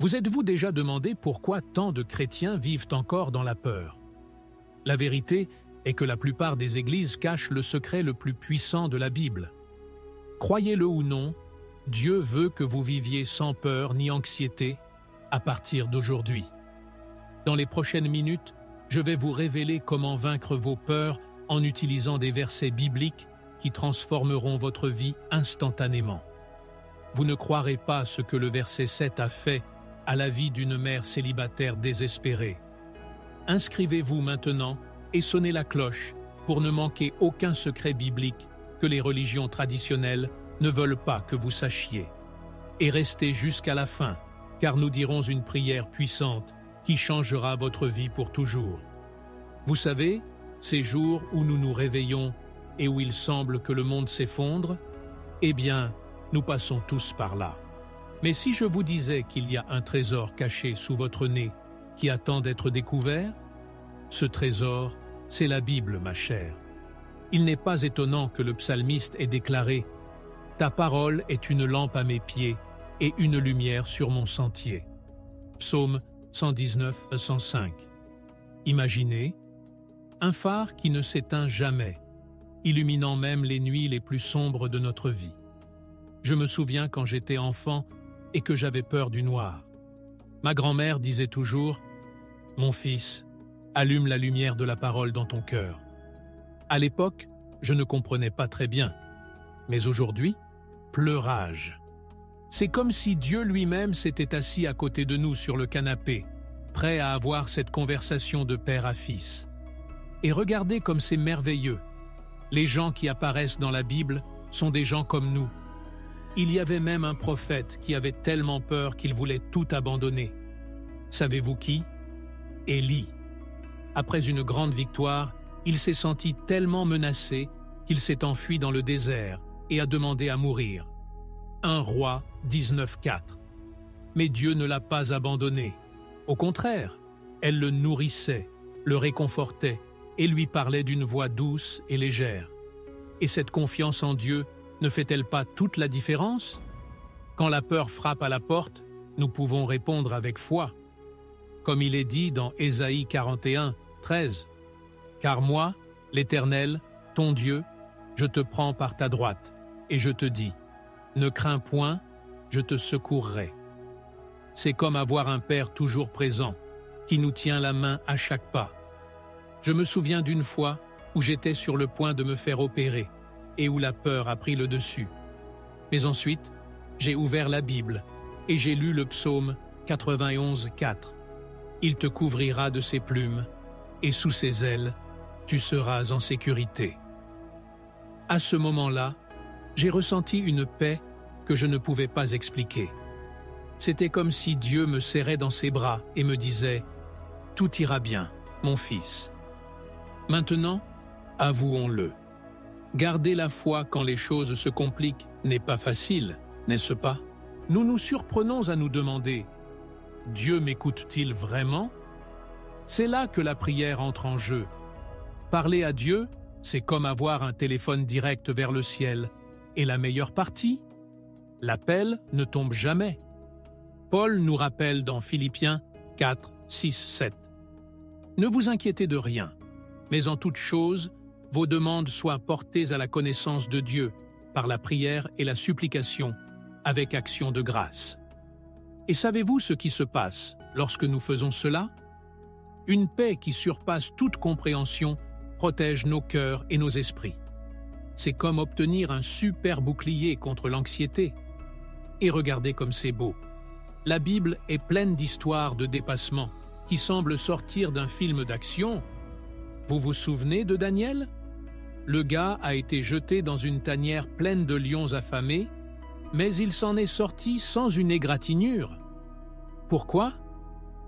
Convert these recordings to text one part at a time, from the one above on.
Vous êtes-vous déjà demandé pourquoi tant de chrétiens vivent encore dans la peur? La vérité est que la plupart des églises cachent le secret le plus puissant de la Bible. Croyez-le ou non, Dieu veut que vous viviez sans peur ni anxiété à partir d'aujourd'hui. Dans les prochaines minutes, je vais vous révéler comment vaincre vos peurs en utilisant des versets bibliques qui transformeront votre vie instantanément. Vous ne croirez pas ce que le verset 7 a fait à la vie d'une mère célibataire désespérée. Inscrivez-vous maintenant et sonnez la cloche pour ne manquer aucun secret biblique que les religions traditionnelles ne veulent pas que vous sachiez. Et restez jusqu'à la fin, car nous dirons une prière puissante qui changera votre vie pour toujours. Vous savez, ces jours où nous nous réveillons et où il semble que le monde s'effondre, eh bien, nous passons tous par là. Mais si je vous disais qu'il y a un trésor caché sous votre nez qui attend d'être découvert, ce trésor, c'est la Bible, ma chère. Il n'est pas étonnant que le psalmiste ait déclaré « Ta parole est une lampe à mes pieds et une lumière sur mon sentier ». Psaume 119-105. Imaginez, un phare qui ne s'éteint jamais, illuminant même les nuits les plus sombres de notre vie. Je me souviens quand j'étais enfant et que j'avais peur du noir. Ma grand-mère disait toujours « Mon fils, allume la lumière de la parole dans ton cœur ». À l'époque, je ne comprenais pas très bien, mais aujourd'hui, pleurage. C'est comme si Dieu lui-même s'était assis à côté de nous sur le canapé, prêt à avoir cette conversation de père à fils. Et regardez comme c'est merveilleux. Les gens qui apparaissent dans la Bible sont des gens comme nous. Il y avait même un prophète qui avait tellement peur qu'il voulait tout abandonner. Savez-vous qui? Élie. Après une grande victoire, il s'est senti tellement menacé qu'il s'est enfui dans le désert et a demandé à mourir. 1 Roi 19:4. Mais Dieu ne l'a pas abandonné. Au contraire, elle le nourrissait, le réconfortait et lui parlait d'une voix douce et légère. Et cette confiance en Dieu ne fait-elle pas toute la différence? Quand la peur frappe à la porte, nous pouvons répondre avec foi. Comme il est dit dans Ésaïe 41:13. Car moi, l'Éternel, ton Dieu, je te prends par ta droite, et je te dis, ne crains point, je te secourrai. C'est comme avoir un Père toujours présent, qui nous tient la main à chaque pas. Je me souviens d'une fois où j'étais sur le point de me faire opérer, et où la peur a pris le dessus. Mais ensuite, j'ai ouvert la Bible, et j'ai lu le psaume 91:4. Il te couvrira de ses plumes, et sous ses ailes, tu seras en sécurité. À ce moment-là, j'ai ressenti une paix que je ne pouvais pas expliquer. C'était comme si Dieu me serrait dans ses bras et me disait « Tout ira bien, mon fils ». Maintenant, avouons-le. Garder la foi quand les choses se compliquent n'est pas facile, n'est-ce pas? Nous nous surprenons à nous demander « Dieu m'écoute-t-il vraiment ?» C'est là que la prière entre en jeu. Parler à Dieu, c'est comme avoir un téléphone direct vers le ciel. Et la meilleure partie? L'appel ne tombe jamais. Paul nous rappelle dans Philippiens 4:6-7. Ne vous inquiétez de rien, mais en toute chose, vos demandes soient portées à la connaissance de Dieu par la prière et la supplication, avec action de grâce. Et savez-vous ce qui se passe lorsque nous faisons cela? Une paix qui surpasse toute compréhension protège nos cœurs et nos esprits. C'est comme obtenir un super bouclier contre l'anxiété. Et regardez comme c'est beau. La Bible est pleine d'histoires de dépassement qui semblent sortir d'un film d'action. Vous vous souvenez de Daniel? Le gars a été jeté dans une tanière pleine de lions affamés, mais il s'en est sorti sans une égratignure. Pourquoi?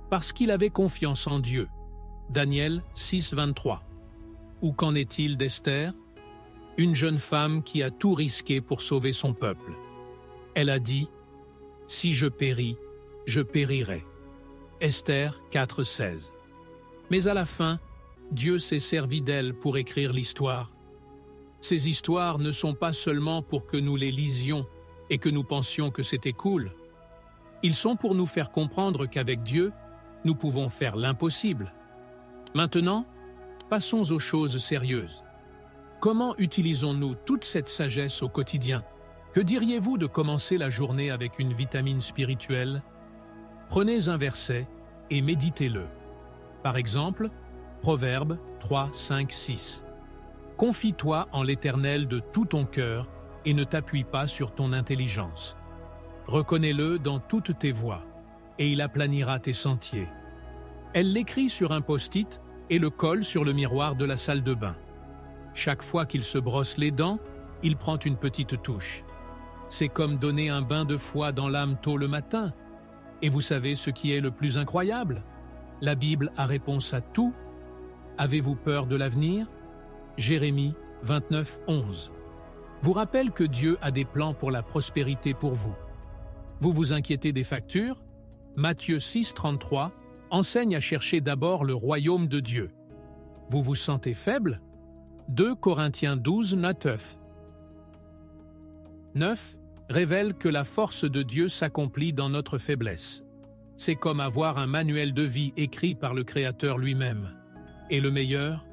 Parce qu'il avait confiance en Dieu. Daniel 6:23. Ou qu'en est-il d'Esther? Une jeune femme qui a tout risqué pour sauver son peuple. Elle a dit « Si je péris, je périrai ». Esther 4:16. Mais à la fin, Dieu s'est servi d'elle pour écrire l'histoire. Ces histoires ne sont pas seulement pour que nous les lisions et que nous pensions que c'était cool. Ils sont pour nous faire comprendre qu'avec Dieu, nous pouvons faire l'impossible. Maintenant, passons aux choses sérieuses. Comment utilisons-nous toute cette sagesse au quotidien? Que diriez-vous de commencer la journée avec une vitamine spirituelle? Prenez un verset et méditez-le. Par exemple, Proverbes 3, 5, 6. Confie-toi en l'Éternel de tout ton cœur et ne t'appuie pas sur ton intelligence. Reconnais-le dans toutes tes voies, et il aplanira tes sentiers. Elle l'écrit sur un post-it et le colle sur le miroir de la salle de bain. Chaque fois qu'il se brosse les dents, il prend une petite touche. C'est comme donner un bain de foi dans l'âme tôt le matin. Et vous savez ce qui est le plus incroyable? La Bible a réponse à tout. Avez-vous peur de l'avenir? Jérémie 29, 11. Vous rappelle que Dieu a des plans pour la prospérité pour vous. Vous vous inquiétez des factures? Matthieu 6, 33 enseigne à chercher d'abord le royaume de Dieu. Vous vous sentez faible? 2 Corinthiens 12, 9. 9 révèle que la force de Dieu s'accomplit dans notre faiblesse. C'est comme avoir un manuel de vie écrit par le Créateur lui-même. Et le meilleur,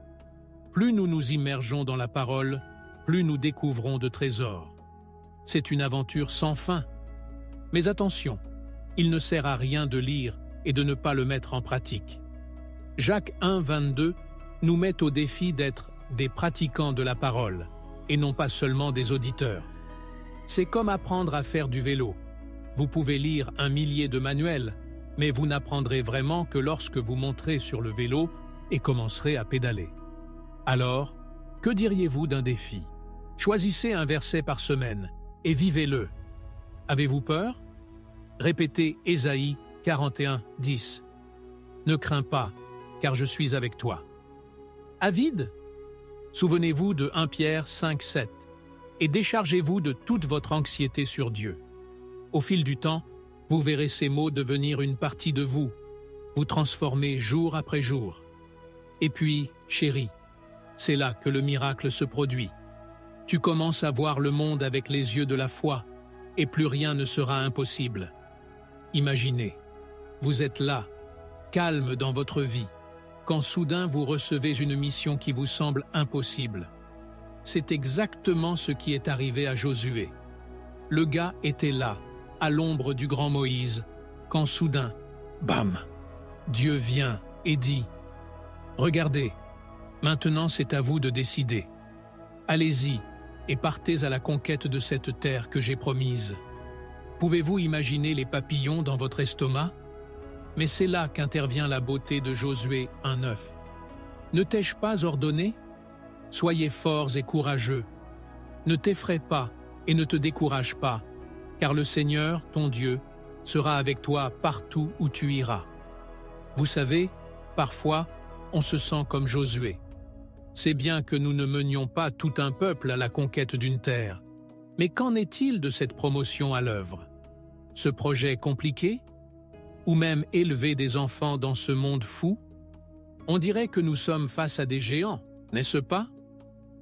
plus nous nous immergeons dans la parole, plus nous découvrons de trésors. C'est une aventure sans fin. Mais attention, il ne sert à rien de lire et de ne pas le mettre en pratique. Jacques 1, 22 nous met au défi d'être des pratiquants de la parole, et non pas seulement des auditeurs. C'est comme apprendre à faire du vélo. Vous pouvez lire 1 millier de manuels, mais vous n'apprendrez vraiment que lorsque vous monterez sur le vélo et commencerez à pédaler. Alors, que diriez-vous d'un défi? Choisissez un verset par semaine et vivez-le. Avez-vous peur? Répétez Ésaïe 41, 10. Ne crains pas, car je suis avec toi. Avide? Souvenez-vous de 1 Pierre 5, 7 et déchargez-vous de toute votre anxiété sur Dieu. Au fil du temps, vous verrez ces mots devenir une partie de vous, vous transformer jour après jour. Et puis, chérie, c'est là que le miracle se produit. Tu commences à voir le monde avec les yeux de la foi, et plus rien ne sera impossible. Imaginez, vous êtes là, calme dans votre vie, quand soudain vous recevez une mission qui vous semble impossible. C'est exactement ce qui est arrivé à Josué. Le gars était là, à l'ombre du grand Moïse, quand soudain, bam, Dieu vient et dit « Regardez, maintenant c'est à vous de décider. Allez-y et partez à la conquête de cette terre que j'ai promise. » Pouvez-vous imaginer les papillons dans votre estomac? Mais c'est là qu'intervient la beauté de Josué 1,9. Ne t'ai-je pas ordonné? Soyez forts et courageux. Ne t'effraie pas et ne te décourage pas, car le Seigneur, ton Dieu, sera avec toi partout où tu iras. Vous savez, parfois, on se sent comme Josué. C'est bien que nous ne menions pas tout un peuple à la conquête d'une terre. Mais qu'en est-il de cette promotion à l'œuvre? Ce projet compliqué? Ou même élever des enfants dans ce monde fou? On dirait que nous sommes face à des géants, n'est-ce pas?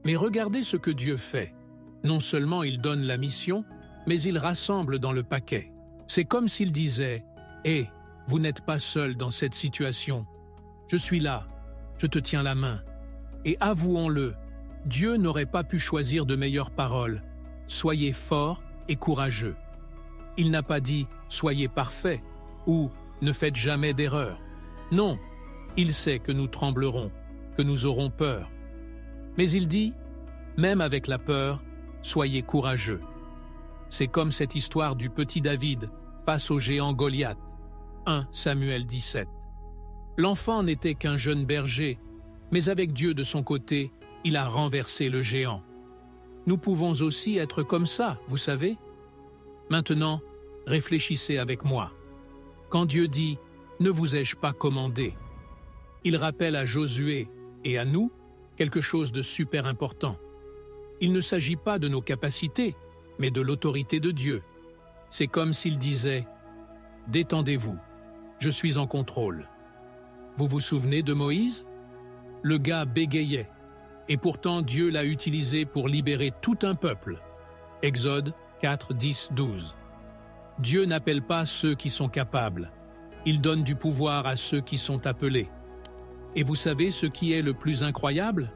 Mais regardez ce que Dieu fait. Non seulement il donne la mission, mais il rassemble dans le paquet. C'est comme s'il disait « Hé, vous n'êtes pas seul dans cette situation. Je suis là, je te tiens la main. » Et avouons-le, Dieu n'aurait pas pu choisir de meilleures paroles. Soyez forts et courageux. Il n'a pas dit « Soyez parfaits » ou « Ne faites jamais d'erreur ». Non, il sait que nous tremblerons, que nous aurons peur. Mais il dit, même avec la peur, soyez courageux. C'est comme cette histoire du petit David face au géant Goliath. 1 Samuel 17. L'enfant n'était qu'un jeune berger, mais avec Dieu de son côté, il a renversé le géant. Nous pouvons aussi être comme ça, vous savez. Maintenant, réfléchissez avec moi. Quand Dieu dit « Ne vous ai-je pas commandé ?» il rappelle à Josué et à nous quelque chose de super important. Il ne s'agit pas de nos capacités, mais de l'autorité de Dieu. C'est comme s'il disait « Détendez-vous, je suis en contrôle. » Vous vous souvenez de Moïse? Le gars bégayait, et pourtant Dieu l'a utilisé pour libérer tout un peuple. Exode 4, 10, 12. Dieu n'appelle pas ceux qui sont capables. Il donne du pouvoir à ceux qui sont appelés. Et vous savez ce qui est le plus incroyable?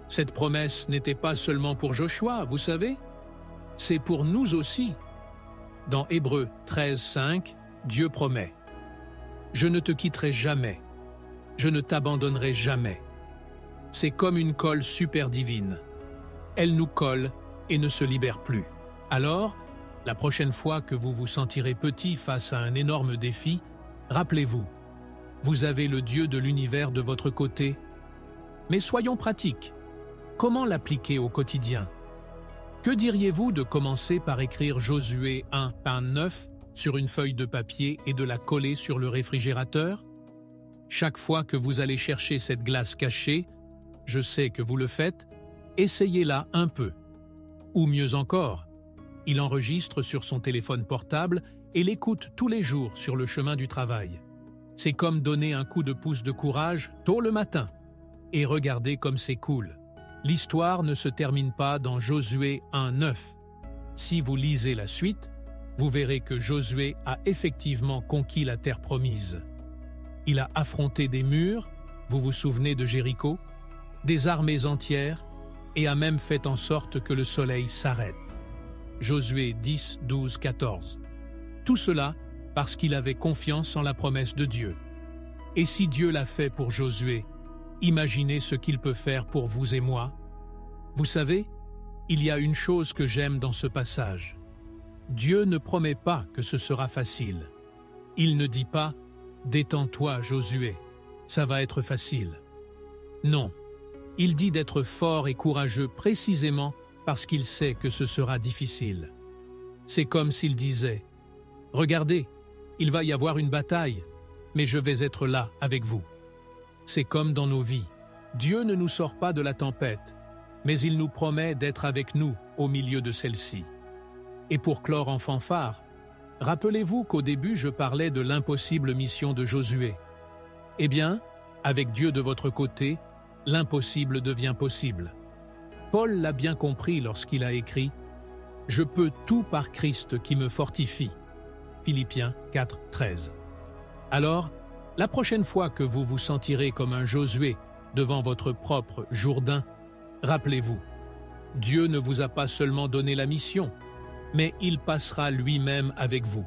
Cette promesse n'était pas seulement pour Joshua, vous savez? C'est pour nous aussi. Dans Hébreux 13:5, Dieu promet « Je ne te quitterai jamais, je ne t'abandonnerai jamais ». C'est comme une colle super divine. Elle nous colle et ne se libère plus. Alors, la prochaine fois que vous vous sentirez petit face à un énorme défi, rappelez-vous, vous avez le Dieu de l'univers de votre côté. Mais soyons pratiques. Comment l'appliquer au quotidien? Que diriez-vous de commencer par écrire Josué 1:9 sur une feuille de papier et de la coller sur le réfrigérateur? Chaque fois que vous allez chercher cette glace cachée, je sais que vous le faites, essayez-la un peu. Ou mieux encore, il enregistre sur son téléphone portable et l'écoute tous les jours sur le chemin du travail. C'est comme donner un coup de pouce de courage tôt le matin. Et regardez comme c'est cool. L'histoire ne se termine pas dans Josué 1:9. Si vous lisez la suite, vous verrez que Josué a effectivement conquis la terre promise. Il a affronté des murs, vous vous souvenez de Jéricho, des armées entières, et a même fait en sorte que le soleil s'arrête. Josué 10:12-14. Tout cela parce qu'il avait confiance en la promesse de Dieu. Et si Dieu l'a fait pour Josué, imaginez ce qu'il peut faire pour vous et moi. Vous savez, il y a une chose que j'aime dans ce passage. Dieu ne promet pas que ce sera facile. Il ne dit pas « Détends-toi, Josué, ça va être facile ». Non, il dit d'être fort et courageux précisément parce qu'il sait que ce sera difficile. C'est comme s'il disait « Regardez, il va y avoir une bataille, mais je vais être là avec vous ». C'est comme dans nos vies. Dieu ne nous sort pas de la tempête, mais il nous promet d'être avec nous au milieu de celle-ci. Et pour clore en fanfare, rappelez-vous qu'au début je parlais de l'impossible mission de Josué. Eh bien, avec Dieu de votre côté, l'impossible devient possible. Paul l'a bien compris lorsqu'il a écrit « Je peux tout par Christ qui me fortifie ». Philippiens 4:13. Alors, la prochaine fois que vous vous sentirez comme un Josué devant votre propre Jourdain, rappelez-vous, Dieu ne vous a pas seulement donné la mission, mais il passera lui-même avec vous.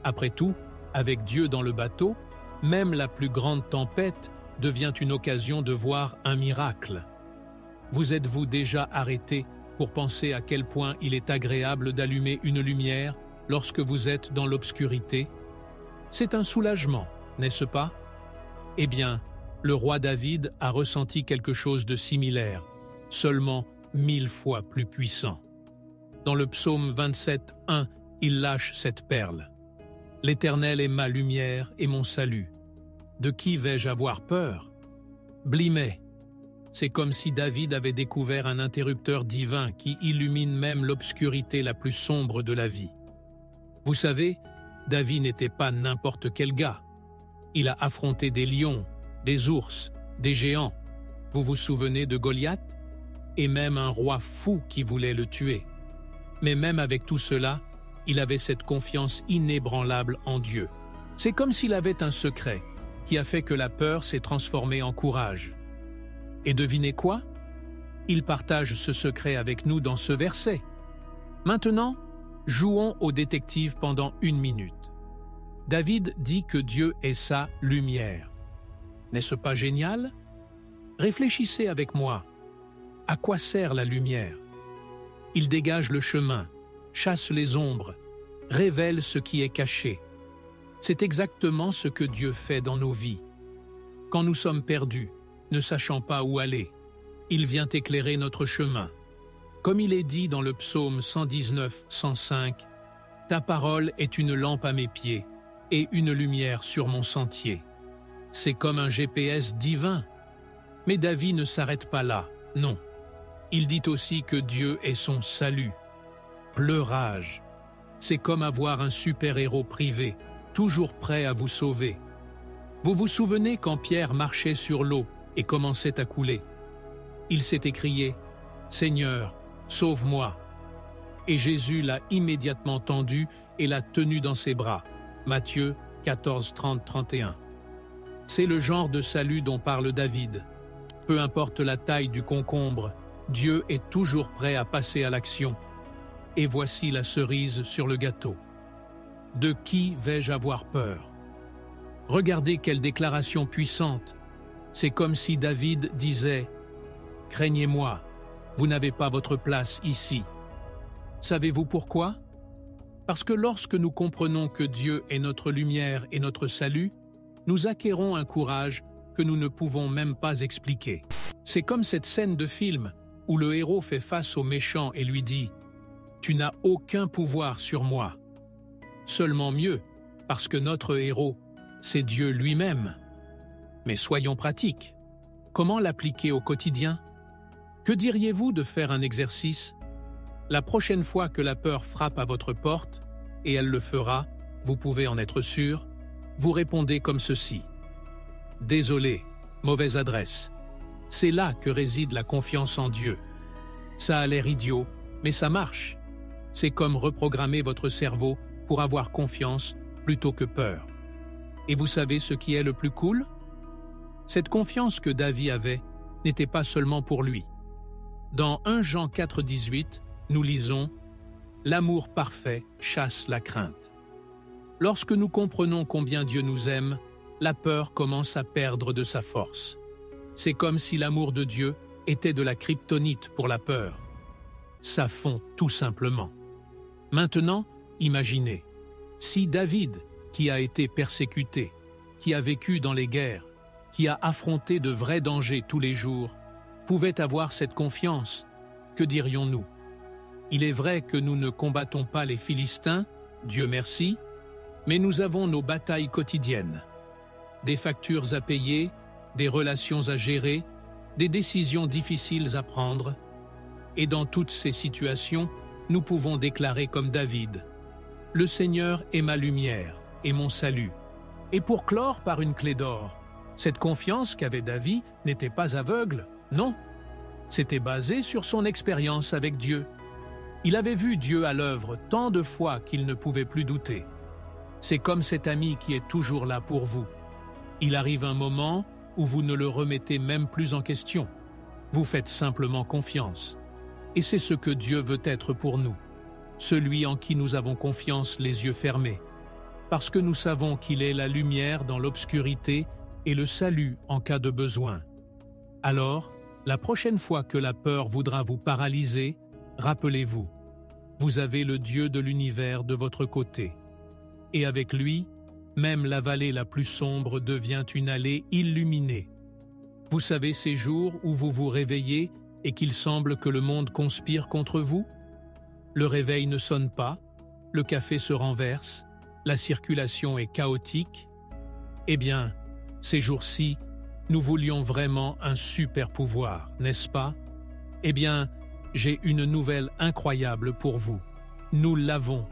Après tout, avec Dieu dans le bateau, même la plus grande tempête devient une occasion de voir un miracle. Vous êtes-vous déjà arrêté pour penser à quel point il est agréable d'allumer une lumière lorsque vous êtes dans l'obscurité? C'est un soulagement, n'est-ce pas? Eh bien, le roi David a ressenti quelque chose de similaire, seulement 1000 fois plus puissant. Dans le psaume 27:1, il lâche cette perle. « L'Éternel est ma lumière et mon salut. De qui vais-je avoir peur? » Blimey. C'est comme si David avait découvert un interrupteur divin qui illumine même l'obscurité la plus sombre de la vie. Vous savez, David n'était pas n'importe quel gars. Il a affronté des lions, des ours, des géants. Vous vous souvenez de Goliath? Et même un roi fou qui voulait le tuer. Mais même avec tout cela, il avait cette confiance inébranlable en Dieu. C'est comme s'il avait un secret qui a fait que la peur s'est transformée en courage. Et devinez quoi? Il partage ce secret avec nous dans ce verset. Maintenant, jouons au détective pendant 1 minute. David dit que Dieu est sa lumière. N'est-ce pas génial? Réfléchissez avec moi. À quoi sert la lumière? Il dégage le chemin, chasse les ombres, révèle ce qui est caché. C'est exactement ce que Dieu fait dans nos vies. Quand nous sommes perdus, ne sachant pas où aller, il vient éclairer notre chemin. Comme il est dit dans le psaume 119:105, « Ta parole est une lampe à mes pieds et une lumière sur mon sentier. » C'est comme un GPS divin. Mais David ne s'arrête pas là, non. Il dit aussi que Dieu est son salut. Pleurage. C'est comme avoir un super-héros privé, toujours prêt à vous sauver. Vous vous souvenez quand Pierre marchait sur l'eau et commençait à couler? Il s'est écrié « Seigneur, sauve-moi » et Jésus l'a immédiatement tendu et l'a tenu dans ses bras. Matthieu 14, 30, 31. C'est le genre de salut dont parle David. Peu importe la taille du concombre, Dieu est toujours prêt à passer à l'action. Et voici la cerise sur le gâteau. De qui vais-je avoir peur? Regardez quelle déclaration puissante. C'est comme si David disait « Craignez-moi, vous n'avez pas votre place ici. » Savez-vous pourquoi? Parce que lorsque nous comprenons que Dieu est notre lumière et notre salut, nous acquérons un courage que nous ne pouvons même pas expliquer. C'est comme cette scène de film où le héros fait face au méchant et lui dit « Tu n'as aucun pouvoir sur moi ». Seulement mieux, parce que notre héros, c'est Dieu lui-même. Mais soyons pratiques. Comment l'appliquer au quotidien? Que diriez-vous de faire un exercice? La prochaine fois que la peur frappe à votre porte, et elle le fera, vous pouvez en être sûr, vous répondez comme ceci. Désolé, mauvaise adresse. C'est là que réside la confiance en Dieu. Ça a l'air idiot, mais ça marche. C'est comme reprogrammer votre cerveau pour avoir confiance plutôt que peur. Et vous savez ce qui est le plus cool? Cette confiance que David avait n'était pas seulement pour lui. Dans 1 Jean 4, 18, nous lisons « L'amour parfait chasse la crainte ». Lorsque nous comprenons combien Dieu nous aime, la peur commence à perdre de sa force. C'est comme si l'amour de Dieu était de la kryptonite pour la peur. Ça fond tout simplement. Maintenant, imaginez, si David, qui a été persécuté, qui a vécu dans les guerres, qui a affronté de vrais dangers tous les jours, pouvait avoir cette confiance, que dirions-nous? Il est vrai que nous ne combattons pas les Philistins, Dieu merci, mais nous avons nos batailles quotidiennes. Des factures à payer, des relations à gérer, des décisions difficiles à prendre. Et dans toutes ces situations, nous pouvons déclarer comme David « Le Seigneur est ma lumière et mon salut ». Et pour clore par une clé d'or, cette confiance qu'avait David n'était pas aveugle, non. C'était basé sur son expérience avec Dieu. Il avait vu Dieu à l'œuvre tant de fois qu'il ne pouvait plus douter. C'est comme cet ami qui est toujours là pour vous. Il arrive un moment où vous ne le remettez même plus en question. Vous faites simplement confiance. Et c'est ce que Dieu veut être pour nous, celui en qui nous avons confiance les yeux fermés, parce que nous savons qu'il est la lumière dans l'obscurité et le salut en cas de besoin. Alors, la prochaine fois que la peur voudra vous paralyser, rappelez-vous, vous avez le Dieu de l'univers de votre côté. Et avec lui, même la vallée la plus sombre devient une allée illuminée. Vous savez ces jours où vous vous réveillez et qu'il semble que le monde conspire contre vous? Le réveil ne sonne pas, le café se renverse, la circulation est chaotique. Eh bien, ces jours-ci, nous voulions vraiment un super pouvoir, n'est-ce pas? Eh bien, j'ai une nouvelle incroyable pour vous. Nous l'avons.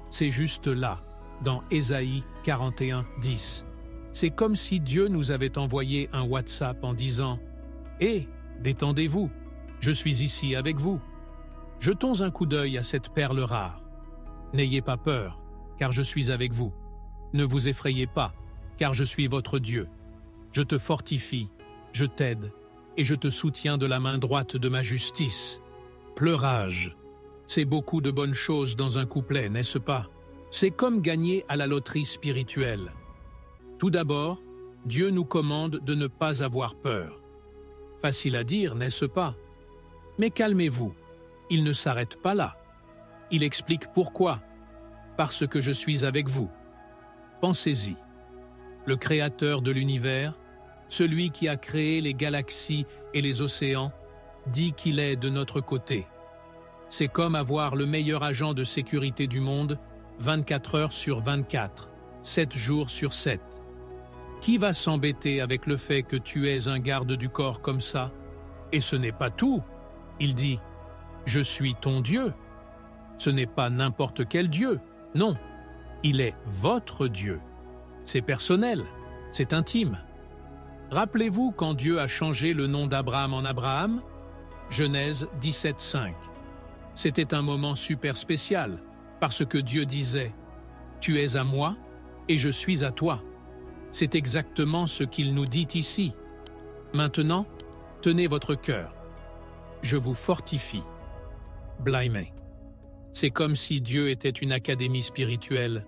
C'est juste là, dans Ésaïe 41, 10. C'est comme si Dieu nous avait envoyé un WhatsApp en disant « Hé, détendez-vous, je suis ici avec vous. Jetons un coup d'œil à cette perle rare. N'ayez pas peur, car je suis avec vous. Ne vous effrayez pas, car je suis votre Dieu. Je te fortifie, je t'aide, et je te soutiens de la main droite de ma justice. » Pleurage. C'est beaucoup de bonnes choses dans un couplet, n'est-ce pas? C'est comme gagner à la loterie spirituelle. Tout d'abord, Dieu nous commande de ne pas avoir peur. Facile à dire, n'est-ce pas? Mais calmez-vous, il ne s'arrête pas là. Il explique pourquoi. Parce que je suis avec vous. Pensez-y. Le Créateur de l'univers, celui qui a créé les galaxies et les océans, dit qu'il est de notre côté. C'est comme avoir le meilleur agent de sécurité du monde, 24 heures sur 24, 7 jours sur 7. Qui va s'embêter avec le fait que tu es un garde du corps comme ça? Et ce n'est pas tout. Il dit « Je suis ton Dieu ». Ce n'est pas n'importe quel Dieu, non. Il est votre Dieu. C'est personnel, c'est intime. Rappelez-vous quand Dieu a changé le nom d'Abraham en Abraham? Genèse 17, 5. C'était un moment super spécial, parce que Dieu disait Tu es à moi et je suis à toi. C'est exactement ce qu'il nous dit ici. Maintenant, tenez votre cœur. Je vous fortifie. Blimey. C'est comme si Dieu était une académie spirituelle.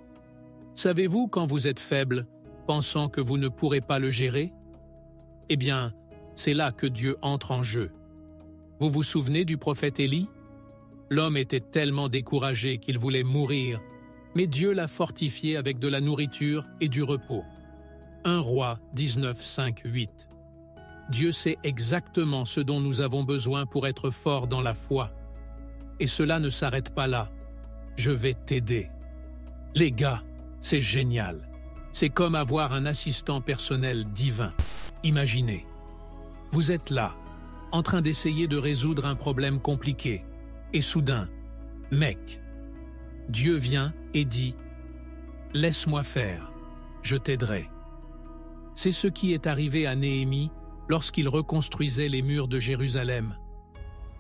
Savez-vous quand vous êtes faible, pensant que vous ne pourrez pas le gérer? Eh bien, c'est là que Dieu entre en jeu. Vous vous souvenez du prophète Élie? L'homme était tellement découragé qu'il voulait mourir, mais Dieu l'a fortifié avec de la nourriture et du repos. 1 Roi 19, 5, 8. Dieu sait exactement ce dont nous avons besoin pour être forts dans la foi. Et cela ne s'arrête pas là. Je vais t'aider. Les gars, c'est génial. C'est comme avoir un assistant personnel divin. Imaginez, vous êtes là, en train d'essayer de résoudre un problème compliqué. Et soudain, mec, Dieu vient et dit « Laisse-moi faire, je t'aiderai ». C'est ce qui est arrivé à Néhémie lorsqu'il reconstruisait les murs de Jérusalem.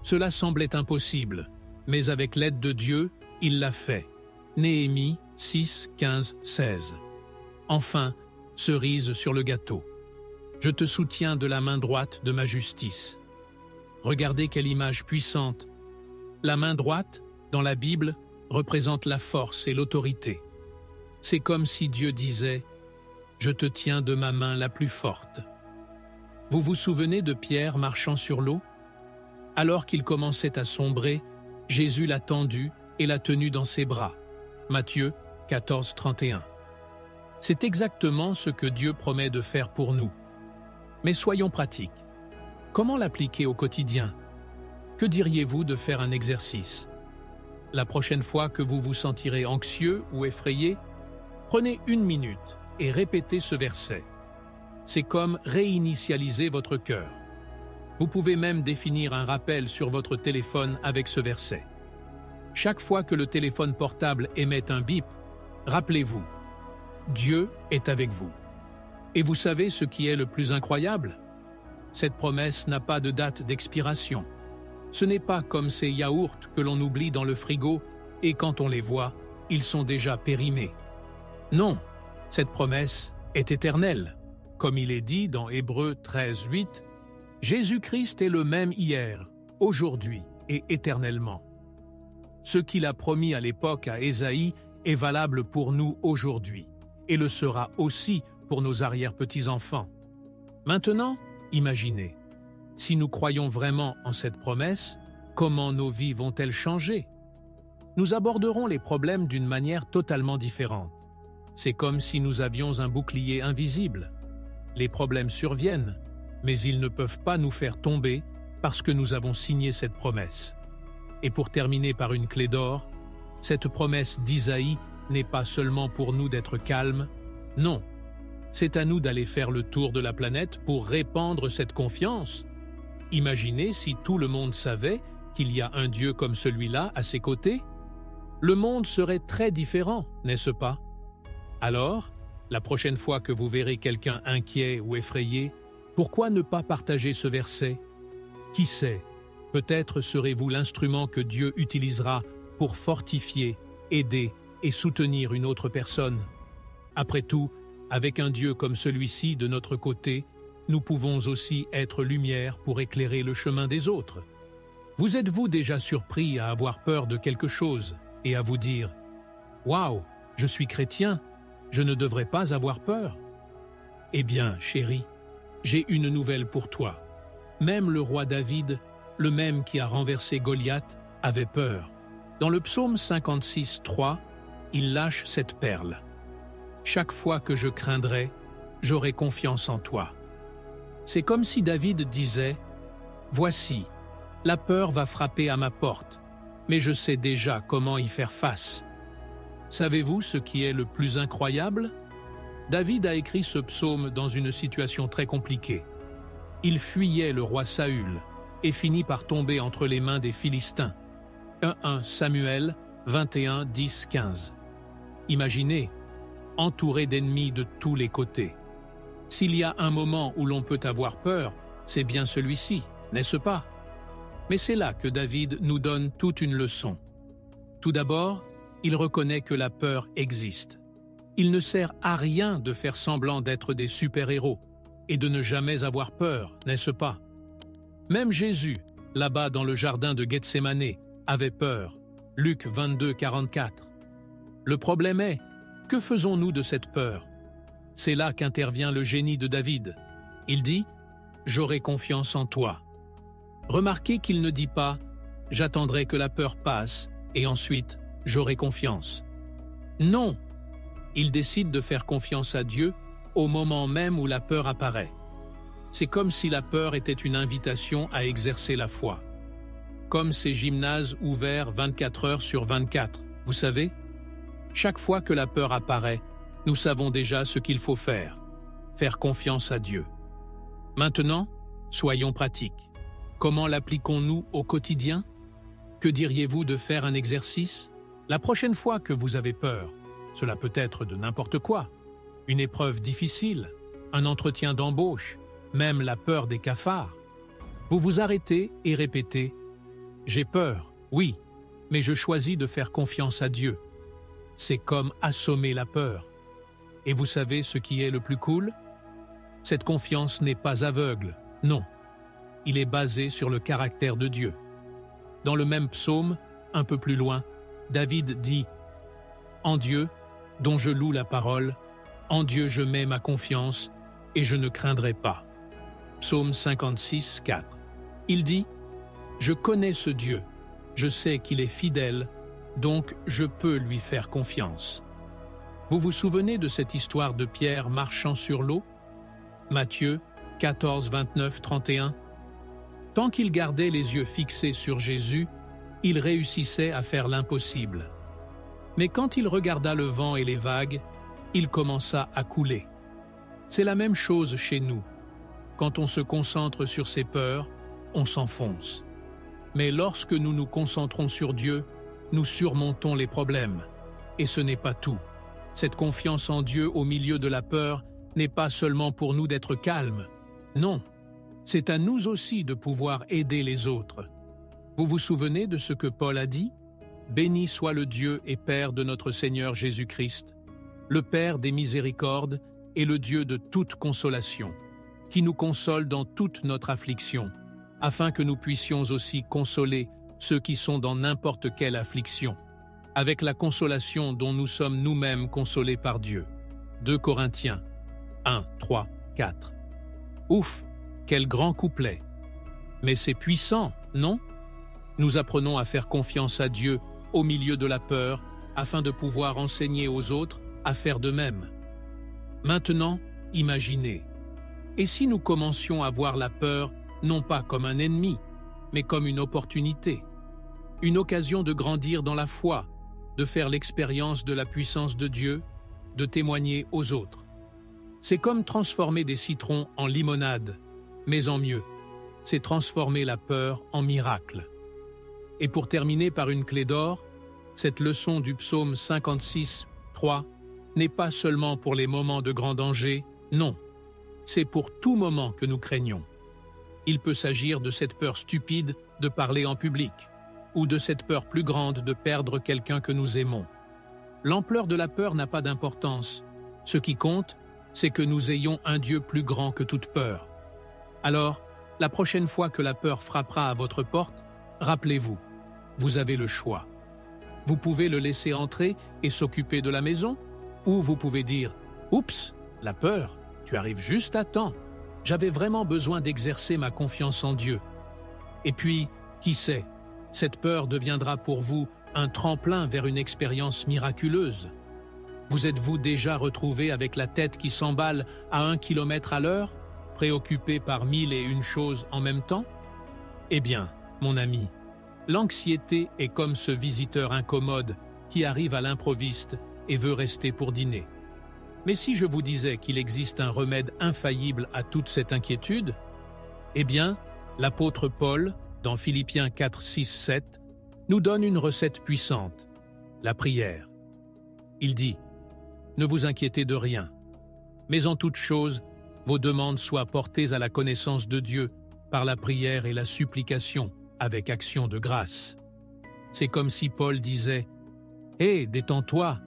Cela semblait impossible, mais avec l'aide de Dieu, il l'a fait. Néhémie 6, 15, 16. Enfin, cerise sur le gâteau. Je te soutiens de la main droite de ma justice. Regardez quelle image puissante. La main droite, dans la Bible, représente la force et l'autorité. C'est comme si Dieu disait « Je te tiens de ma main la plus forte ». Vous vous souvenez de Pierre marchant sur l'eau? Alors qu'il commençait à sombrer, Jésus l'a tendu et l'a tenu dans ses bras. Matthieu 14, 31. C'est exactement ce que Dieu promet de faire pour nous. Mais soyons pratiques. Comment l'appliquer au quotidien? Que diriez-vous de faire un exercice? La prochaine fois que vous vous sentirez anxieux ou effrayé, prenez 1 minute et répétez ce verset. C'est comme réinitialiser votre cœur. Vous pouvez même définir un rappel sur votre téléphone avec ce verset. Chaque fois que le téléphone portable émet un bip, rappelez-vous, Dieu est avec vous. Et vous savez ce qui est le plus incroyable? Cette promesse n'a pas de date d'expiration. Ce n'est pas comme ces yaourts que l'on oublie dans le frigo et quand on les voit, ils sont déjà périmés. Non, cette promesse est éternelle. Comme il est dit dans Hébreux 13, 8, Jésus-Christ est le même hier, aujourd'hui et éternellement. Ce qu'il a promis à l'époque à Ésaïe est valable pour nous aujourd'hui et le sera aussi pour nos arrière-petits-enfants. Maintenant, imaginez, si nous croyons vraiment en cette promesse, comment nos vies vont-elles changer? Nous aborderons les problèmes d'une manière totalement différente. C'est comme si nous avions un bouclier invisible. Les problèmes surviennent, mais ils ne peuvent pas nous faire tomber parce que nous avons signé cette promesse. Et pour terminer par une clé d'or, cette promesse d'Isaïe n'est pas seulement pour nous d'être calmes, non. C'est à nous d'aller faire le tour de la planète pour répandre cette confiance. Imaginez si tout le monde savait qu'il y a un Dieu comme celui-là à ses côtés. Le monde serait très différent, n'est-ce pas? Alors, la prochaine fois que vous verrez quelqu'un inquiet ou effrayé, pourquoi ne pas partager ce verset? Qui sait, peut-être serez-vous l'instrument que Dieu utilisera pour fortifier, aider et soutenir une autre personne. Après tout, avec un Dieu comme celui-ci de notre côté, nous pouvons aussi être lumière pour éclairer le chemin des autres. Vous êtes-vous déjà surpris à avoir peur de quelque chose et à vous dire « Waouh, je suis chrétien, je ne devrais pas avoir peur ?» Eh bien, chérie, j'ai une nouvelle pour toi. Même le roi David, le même qui a renversé Goliath, avait peur. Dans le psaume 56, 3, il lâche cette perle. « Chaque fois que je craindrai, j'aurai confiance en toi. » C'est comme si David disait « Voici, la peur va frapper à ma porte, mais je sais déjà comment y faire face. » Savez-vous ce qui est le plus incroyable? David a écrit ce psaume dans une situation très compliquée. Il fuyait le roi Saül et finit par tomber entre les mains des Philistins. 1 Samuel 21, 10, 15. Imaginez, entouré d'ennemis de tous les côtés. S'il y a un moment où l'on peut avoir peur, c'est bien celui-ci, n'est-ce pas? Mais c'est là que David nous donne toute une leçon. Tout d'abord, il reconnaît que la peur existe. Il ne sert à rien de faire semblant d'être des super-héros et de ne jamais avoir peur, n'est-ce pas? Même Jésus, là-bas dans le jardin de Gethsémané, avait peur. Luc 22, 44. Le problème est, que faisons-nous de cette peur? C'est là qu'intervient le génie de David. Il dit « J'aurai confiance en toi ». Remarquez qu'il ne dit pas « J'attendrai que la peur passe et ensuite j'aurai confiance ». Non, il décide de faire confiance à Dieu au moment même où la peur apparaît. C'est comme si la peur était une invitation à exercer la foi. Comme ces gymnases ouverts 24 heures sur 24, vous savez? Chaque fois que la peur apparaît, nous savons déjà ce qu'il faut faire confiance à Dieu. Maintenant, soyons pratiques. Comment l'appliquons-nous au quotidien? Que diriez-vous de faire un exercice? La prochaine fois que vous avez peur, cela peut être de n'importe quoi, une épreuve difficile, un entretien d'embauche, même la peur des cafards, vous vous arrêtez et répétez « J'ai peur, oui, mais je choisis de faire confiance à Dieu ». C'est comme assommer la peur. Et vous savez ce qui est le plus cool? Cette confiance n'est pas aveugle, non. Il est basé sur le caractère de Dieu. Dans le même psaume, un peu plus loin, David dit « En Dieu, dont je loue la parole, en Dieu je mets ma confiance et je ne craindrai pas. » Psaume 56, 4. Il dit « Je connais ce Dieu, je sais qu'il est fidèle, donc je peux lui faire confiance. » Vous vous souvenez de cette histoire de Pierre marchant sur l'eau? Matthieu 14, 29, 31. Tant qu'il gardait les yeux fixés sur Jésus, il réussissait à faire l'impossible. Mais quand il regarda le vent et les vagues, il commença à couler. C'est la même chose chez nous. Quand on se concentre sur ses peurs, on s'enfonce. Mais lorsque nous nous concentrons sur Dieu, nous surmontons les problèmes. Et ce n'est pas tout. Cette confiance en Dieu au milieu de la peur n'est pas seulement pour nous d'être calmes. Non, c'est à nous aussi de pouvoir aider les autres. Vous vous souvenez de ce que Paul a dit? « Béni soit le Dieu et Père de notre Seigneur Jésus-Christ, le Père des miséricordes et le Dieu de toute consolation, qui nous console dans toute notre affliction, afin que nous puissions aussi consoler ceux qui sont dans n'importe quelle affliction, avec la consolation dont nous sommes nous-mêmes consolés par Dieu. » 2 Corinthiens 1, 3, 4. Ouf, quel grand couplet! Mais c'est puissant, non? Nous apprenons à faire confiance à Dieu au milieu de la peur, afin de pouvoir enseigner aux autres à faire de même. Maintenant, imaginez. Et si nous commencions à voir la peur non pas comme un ennemi, mais comme une opportunité, une occasion de grandir dans la foi, de faire l'expérience de la puissance de Dieu, de témoigner aux autres. C'est comme transformer des citrons en limonade, mais en mieux. C'est transformer la peur en miracle. Et pour terminer par une clé d'or, cette leçon du psaume 56, 3 n'est pas seulement pour les moments de grand danger, non. C'est pour tout moment que nous craignons. Il peut s'agir de cette peur stupide de parler en public, ou de cette peur plus grande de perdre quelqu'un que nous aimons. L'ampleur de la peur n'a pas d'importance. Ce qui compte, c'est que nous ayons un Dieu plus grand que toute peur. Alors, la prochaine fois que la peur frappera à votre porte, rappelez-vous, vous avez le choix. Vous pouvez le laisser entrer et s'occuper de la maison, ou vous pouvez dire « Oups, la peur, tu arrives juste à temps. J'avais vraiment besoin d'exercer ma confiance en Dieu. » Et puis, qui sait, cette peur deviendra pour vous un tremplin vers une expérience miraculeuse. Vous êtes-vous déjà retrouvé avec la tête qui s'emballe à 1 km à l'heure, préoccupé par 1001 choses en même temps? Eh bien, mon ami, l'anxiété est comme ce visiteur incommode qui arrive à l'improviste et veut rester pour dîner. Mais si je vous disais qu'il existe un remède infaillible à toute cette inquiétude, eh bien, l'apôtre Paul, dans Philippiens 4, 6, 7, nous donne une recette puissante, la prière. Il dit « Ne vous inquiétez de rien, mais en toute chose, vos demandes soient portées à la connaissance de Dieu par la prière et la supplication avec action de grâce. » C'est comme si Paul disait « Hé, détends-toi,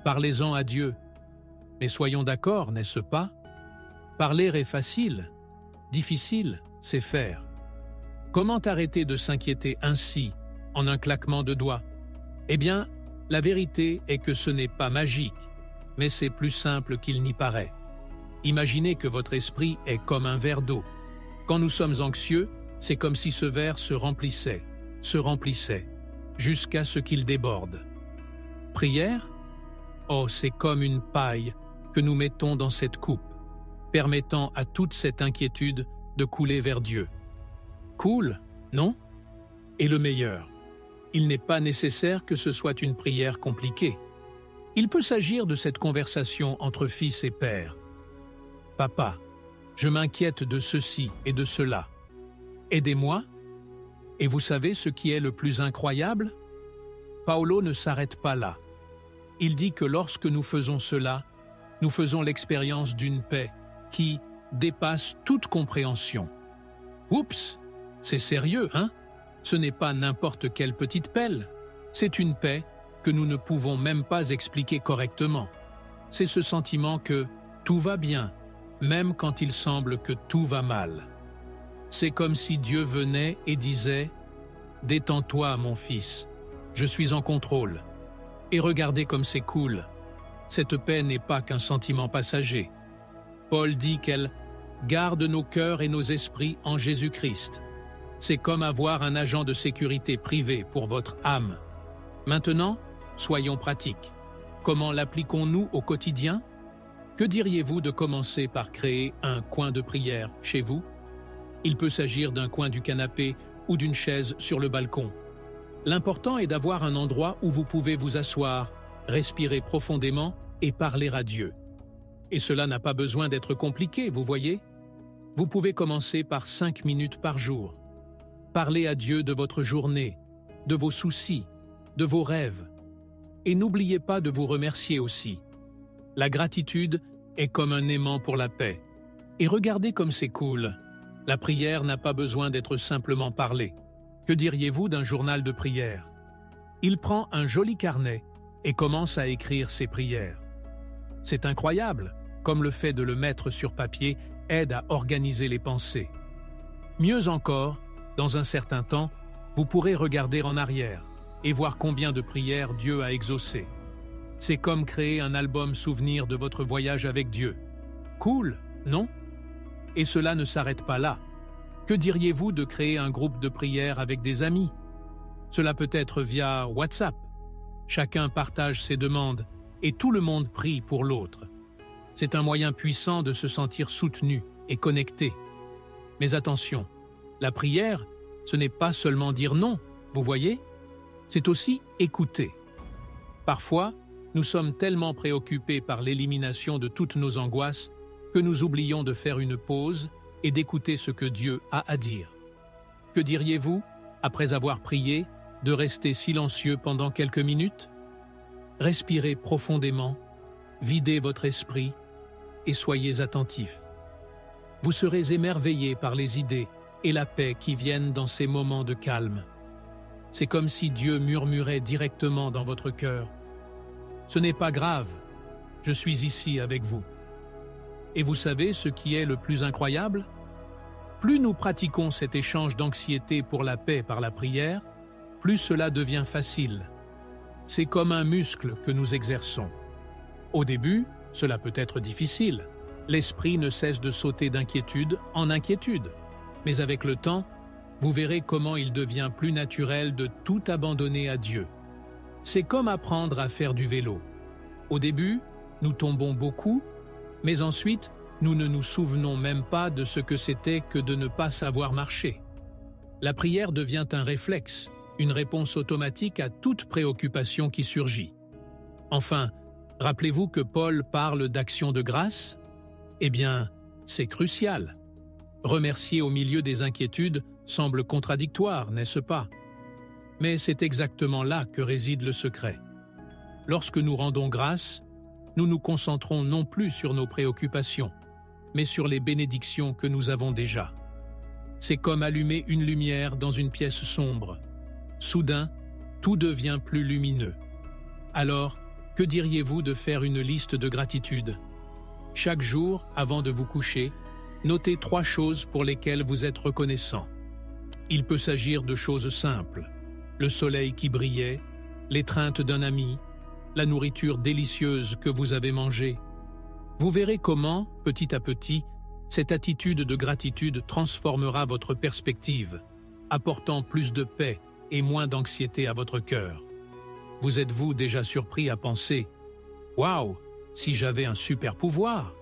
parlez-en à Dieu, Mais soyons d'accord, n'est-ce pas? Parler est facile, difficile, c'est faire. Comment arrêter de s'inquiéter ainsi, en un claquement de doigts? Eh bien, la vérité est que ce n'est pas magique, mais c'est plus simple qu'il n'y paraît. Imaginez que votre esprit est comme un verre d'eau. Quand nous sommes anxieux, c'est comme si ce verre se remplissait, jusqu'à ce qu'il déborde. Prière? Oh, c'est comme une paille que nous mettons dans cette coupe, permettant à toute cette inquiétude de couler vers Dieu. Cool, non? Et le meilleur, il n'est pas nécessaire que ce soit une prière compliquée. Il peut s'agir de cette conversation entre fils et père. Papa, je m'inquiète de ceci et de cela. Aidez-moi. Et vous savez ce qui est le plus incroyable? Paolo ne s'arrête pas là. Il dit que lorsque nous faisons cela, nous faisons l'expérience d'une paix qui dépasse toute compréhension. Oups, c'est sérieux, hein? Ce n'est pas n'importe quelle petite pelle. C'est une paix que nous ne pouvons même pas expliquer correctement. C'est ce sentiment que tout va bien, même quand il semble que tout va mal. C'est comme si Dieu venait et disait « Détends-toi, mon fils, je suis en contrôle. Et regardez comme c'est cool. Cette paix n'est pas qu'un sentiment passager. Paul dit qu'elle garde nos cœurs et nos esprits en Jésus-Christ. C'est comme avoir un agent de sécurité privé pour votre âme. Maintenant, soyons pratiques. Comment l'appliquons-nous au quotidien? Que diriez-vous de commencer par créer un coin de prière chez vous? Il peut s'agir d'un coin du canapé ou d'une chaise sur le balcon. L'important est d'avoir un endroit où vous pouvez vous asseoir, respirer profondément et parler à Dieu. Et cela n'a pas besoin d'être compliqué, vous voyez? Vous pouvez commencer par 5 minutes par jour. Parlez à Dieu de votre journée, de vos soucis, de vos rêves. Et n'oubliez pas de vous remercier aussi. La gratitude est comme un aimant pour la paix. Et regardez comme c'est cool. La prière n'a pas besoin d'être simplement parlée. Que diriez-vous d'un journal de prière? Il prend un joli carnet et commence à écrire ses prières. C'est incroyable, comme le fait de le mettre sur papier aide à organiser les pensées. Mieux encore, dans un certain temps, vous pourrez regarder en arrière et voir combien de prières Dieu a exaucées. C'est comme créer un album souvenir de votre voyage avec Dieu. Cool, non? Et cela ne s'arrête pas là. Que diriez-vous de créer un groupe de prière avec des amis? Cela peut être via WhatsApp. Chacun partage ses demandes et tout le monde prie pour l'autre. C'est un moyen puissant de se sentir soutenu et connecté. Mais attention, la prière, ce n'est pas seulement dire non, vous voyez? C'est aussi écouter. Parfois, nous sommes tellement préoccupés par l'élimination de toutes nos angoisses que nous oublions de faire une pause et d'écouter ce que Dieu a à dire. Que diriez-vous, après avoir prié, de rester silencieux pendant quelques minutes? Respirez profondément, videz votre esprit et soyez attentifs. Vous serez émerveillés par les idées et la paix qui viennent dans ces moments de calme. C'est comme si Dieu murmurait directement dans votre cœur. Ce n'est pas grave, je suis ici avec vous. Et vous savez ce qui est le plus incroyable? Plus nous pratiquons cet échange d'anxiété pour la paix par la prière, plus cela devient facile. C'est comme un muscle que nous exerçons. Au début, cela peut être difficile. L'esprit ne cesse de sauter d'inquiétude en inquiétude. Mais avec le temps, vous verrez comment il devient plus naturel de tout abandonner à Dieu. C'est comme apprendre à faire du vélo. Au début, nous tombons beaucoup, mais ensuite, nous ne nous souvenons même pas de ce que c'était que de ne pas savoir marcher. La prière devient un réflexe, une réponse automatique à toute préoccupation qui surgit. Enfin, rappelez-vous que Paul parle d'action de grâce? Eh bien, c'est crucial. Remercier au milieu des inquiétudes semble contradictoire, n'est-ce pas? Mais c'est exactement là que réside le secret. Lorsque nous rendons grâce, nous nous concentrons non plus sur nos préoccupations, mais sur les bénédictions que nous avons déjà. C'est comme allumer une lumière dans une pièce sombre. Soudain, tout devient plus lumineux. Alors, que diriez-vous de faire une liste de gratitude? Chaque jour, avant de vous coucher, notez 3 choses pour lesquelles vous êtes reconnaissant. Il peut s'agir de choses simples: le soleil qui brillait, l'étreinte d'un ami, la nourriture délicieuse que vous avez mangée. Vous verrez comment, petit à petit, cette attitude de gratitude transformera votre perspective, apportant plus de paix et moins d'anxiété à votre cœur. Vous êtes-vous déjà surpris à penser « Waouh, si j'avais un super pouvoir !»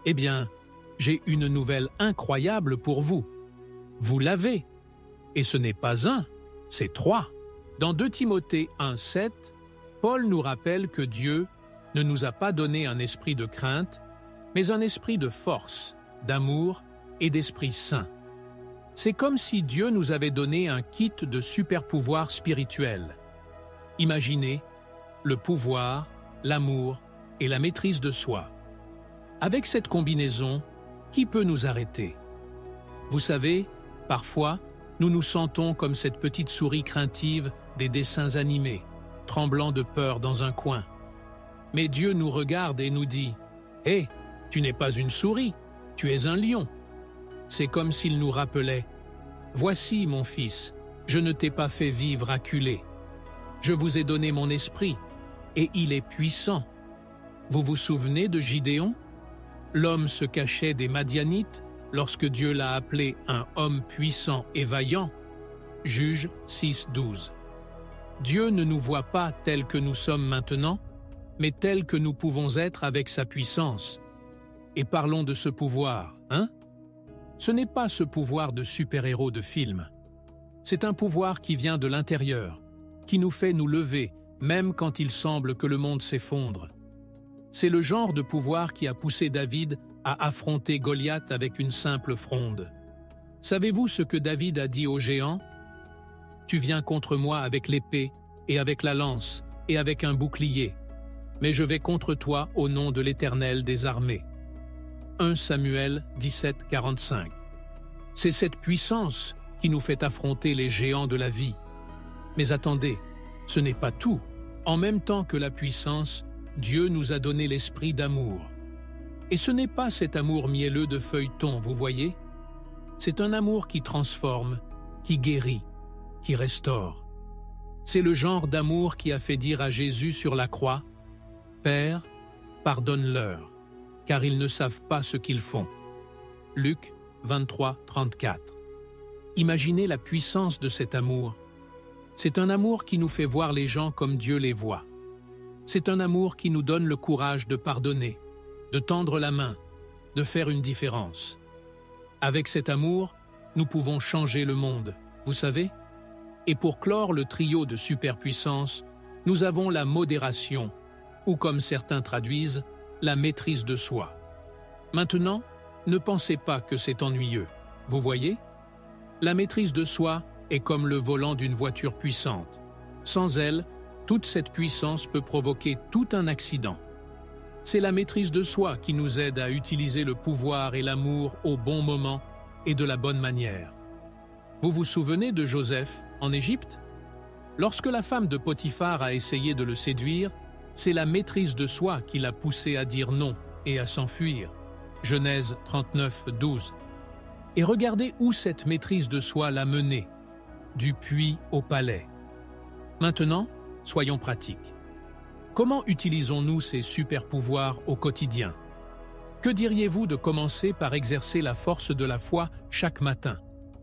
Eh bien, j'ai une nouvelle incroyable pour vous. Vous l'avez. Et ce n'est pas un, c'est 3. Dans 2 Timothée 1,7, Paul nous rappelle que Dieu ne nous a pas donné un esprit de crainte, mais un esprit de force, d'amour et d'esprit saint. C'est comme si Dieu nous avait donné un kit de super-pouvoirs spirituels. Imaginez le pouvoir, l'amour et la maîtrise de soi. Avec cette combinaison, qui peut nous arrêter? Vous savez, parfois, nous nous sentons comme cette petite souris craintive des dessins animés, tremblant de peur dans un coin. Mais Dieu nous regarde et nous dit « Hé, tu n'es pas une souris, tu es un lion ». C'est comme s'il nous rappelait « Voici, mon fils, je ne t'ai pas fait vivre acculé. Je vous ai donné mon esprit, et il est puissant. » Vous vous souvenez de Gidéon? L'homme se cachait des Madianites lorsque Dieu l'a appelé un homme puissant et vaillant. Juge 6,12. Dieu ne nous voit pas tels que nous sommes maintenant, mais tels que nous pouvons être avec sa puissance. Et parlons de ce pouvoir, hein? Ce n'est pas ce pouvoir de super-héros de film. C'est un pouvoir qui vient de l'intérieur, qui nous fait nous lever, même quand il semble que le monde s'effondre. C'est le genre de pouvoir qui a poussé David à affronter Goliath avec une simple fronde. Savez-vous ce que David a dit au géant? « Tu viens contre moi avec l'épée, et avec la lance, et avec un bouclier, mais je vais contre toi au nom de l'Éternel des armées. » 1 Samuel 17, 45. C'est cette puissance qui nous fait affronter les géants de la vie. Mais attendez, ce n'est pas tout. En même temps que la puissance, Dieu nous a donné l'esprit d'amour. Et ce n'est pas cet amour mielleux de feuilleton, vous voyez? C'est un amour qui transforme, qui guérit, qui restaure. C'est le genre d'amour qui a fait dire à Jésus sur la croix « Père, pardonne-leur, car ils ne savent pas ce qu'ils font. » Luc 23, 34. Imaginez la puissance de cet amour. C'est un amour qui nous fait voir les gens comme Dieu les voit. C'est un amour qui nous donne le courage de pardonner, de tendre la main, de faire une différence. Avec cet amour, nous pouvons changer le monde, vous savez? Et pour clore le trio de superpuissance, nous avons la modération, ou comme certains traduisent, la maîtrise de soi. Maintenant, ne pensez pas que c'est ennuyeux. Vous voyez? La maîtrise de soi est comme le volant d'une voiture puissante. Sans elle, toute cette puissance peut provoquer tout un accident. C'est la maîtrise de soi qui nous aide à utiliser le pouvoir et l'amour au bon moment et de la bonne manière. Vous vous souvenez de Joseph en Égypte? Lorsque la femme de Potiphar a essayé de le séduire, c'est la maîtrise de soi qui l'a poussé à dire non et à s'enfuir. Genèse 39, 12. Et regardez où cette maîtrise de soi l'a mené, du puits au palais. Maintenant, soyons pratiques. Comment utilisons-nous ces super-pouvoirs au quotidien? Que diriez-vous de commencer par exercer la force de la foi chaque matin?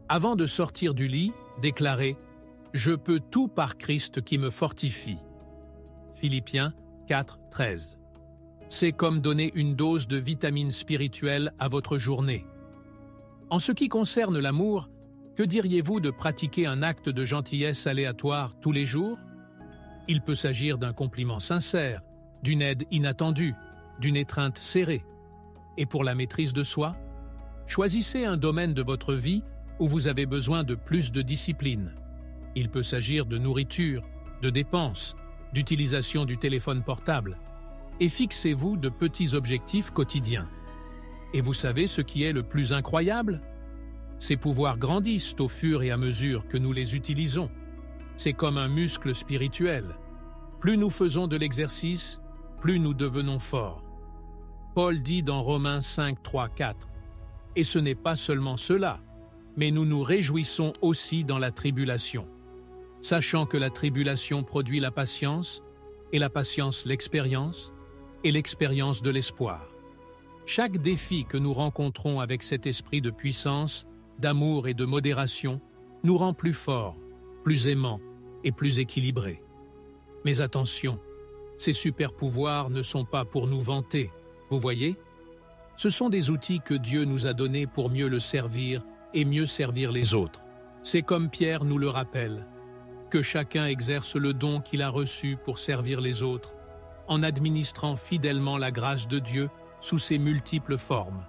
Avant de sortir du lit, déclarez « Je peux tout par Christ qui me fortifie ». Philippiens 4, 13. C'est comme donner une dose de vitamine spirituelle à votre journée. En ce qui concerne l'amour, que diriez-vous de pratiquer un acte de gentillesse aléatoire tous les jours? Il peut s'agir d'un compliment sincère, d'une aide inattendue, d'une étreinte serrée. Et pour la maîtrise de soi, choisissez un domaine de votre vie où vous avez besoin de plus de discipline. Il peut s'agir de nourriture, de dépenses, d'utilisation du téléphone portable. Et fixez-vous de petits objectifs quotidiens. Et vous savez ce qui est le plus incroyable? Ces pouvoirs grandissent au fur et à mesure que nous les utilisons. C'est comme un muscle spirituel. Plus nous faisons de l'exercice, plus nous devenons forts. Paul dit dans Romains 5, 3, 4. Et ce n'est pas seulement cela, mais nous nous réjouissons aussi dans la tribulation, sachant que la tribulation produit la patience, et la patience l'expérience, et l'expérience de l'espoir. Chaque défi que nous rencontrons avec cet esprit de puissance, d'amour et de modération nous rend plus forts, plus aimants et plus équilibrés. Mais attention, ces super-pouvoirs ne sont pas pour nous vanter, vous voyez? Ce sont des outils que Dieu nous a donnés pour mieux le servir et mieux servir les autres. C'est comme Pierre nous le rappelle, que chacun exerce le don qu'il a reçu pour servir les autres, en administrant fidèlement la grâce de Dieu sous ses multiples formes.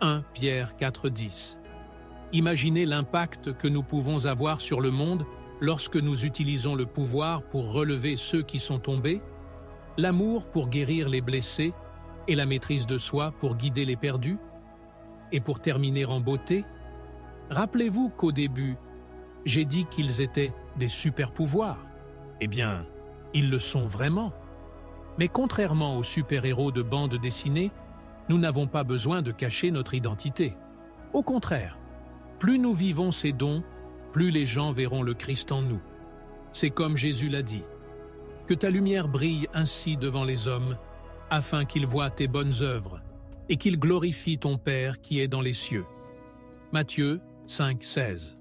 1 Pierre 4,10. Imaginez l'impact que nous pouvons avoir sur le monde lorsque nous utilisons le pouvoir pour relever ceux qui sont tombés, l'amour pour guérir les blessés et la maîtrise de soi pour guider les perdus. Et pour terminer en beauté, rappelez-vous qu'au début, j'ai dit qu'ils étaient des super-pouvoirs. Eh bien, ils le sont vraiment. Mais contrairement aux super-héros de bande dessinée, nous n'avons pas besoin de cacher notre identité. Au contraire, plus nous vivons ces dons, plus les gens verront le Christ en nous. C'est comme Jésus l'a dit. Que ta lumière brille ainsi devant les hommes, afin qu'ils voient tes bonnes œuvres, et qu'ils glorifient ton Père qui est dans les cieux. Matthieu 5, 16.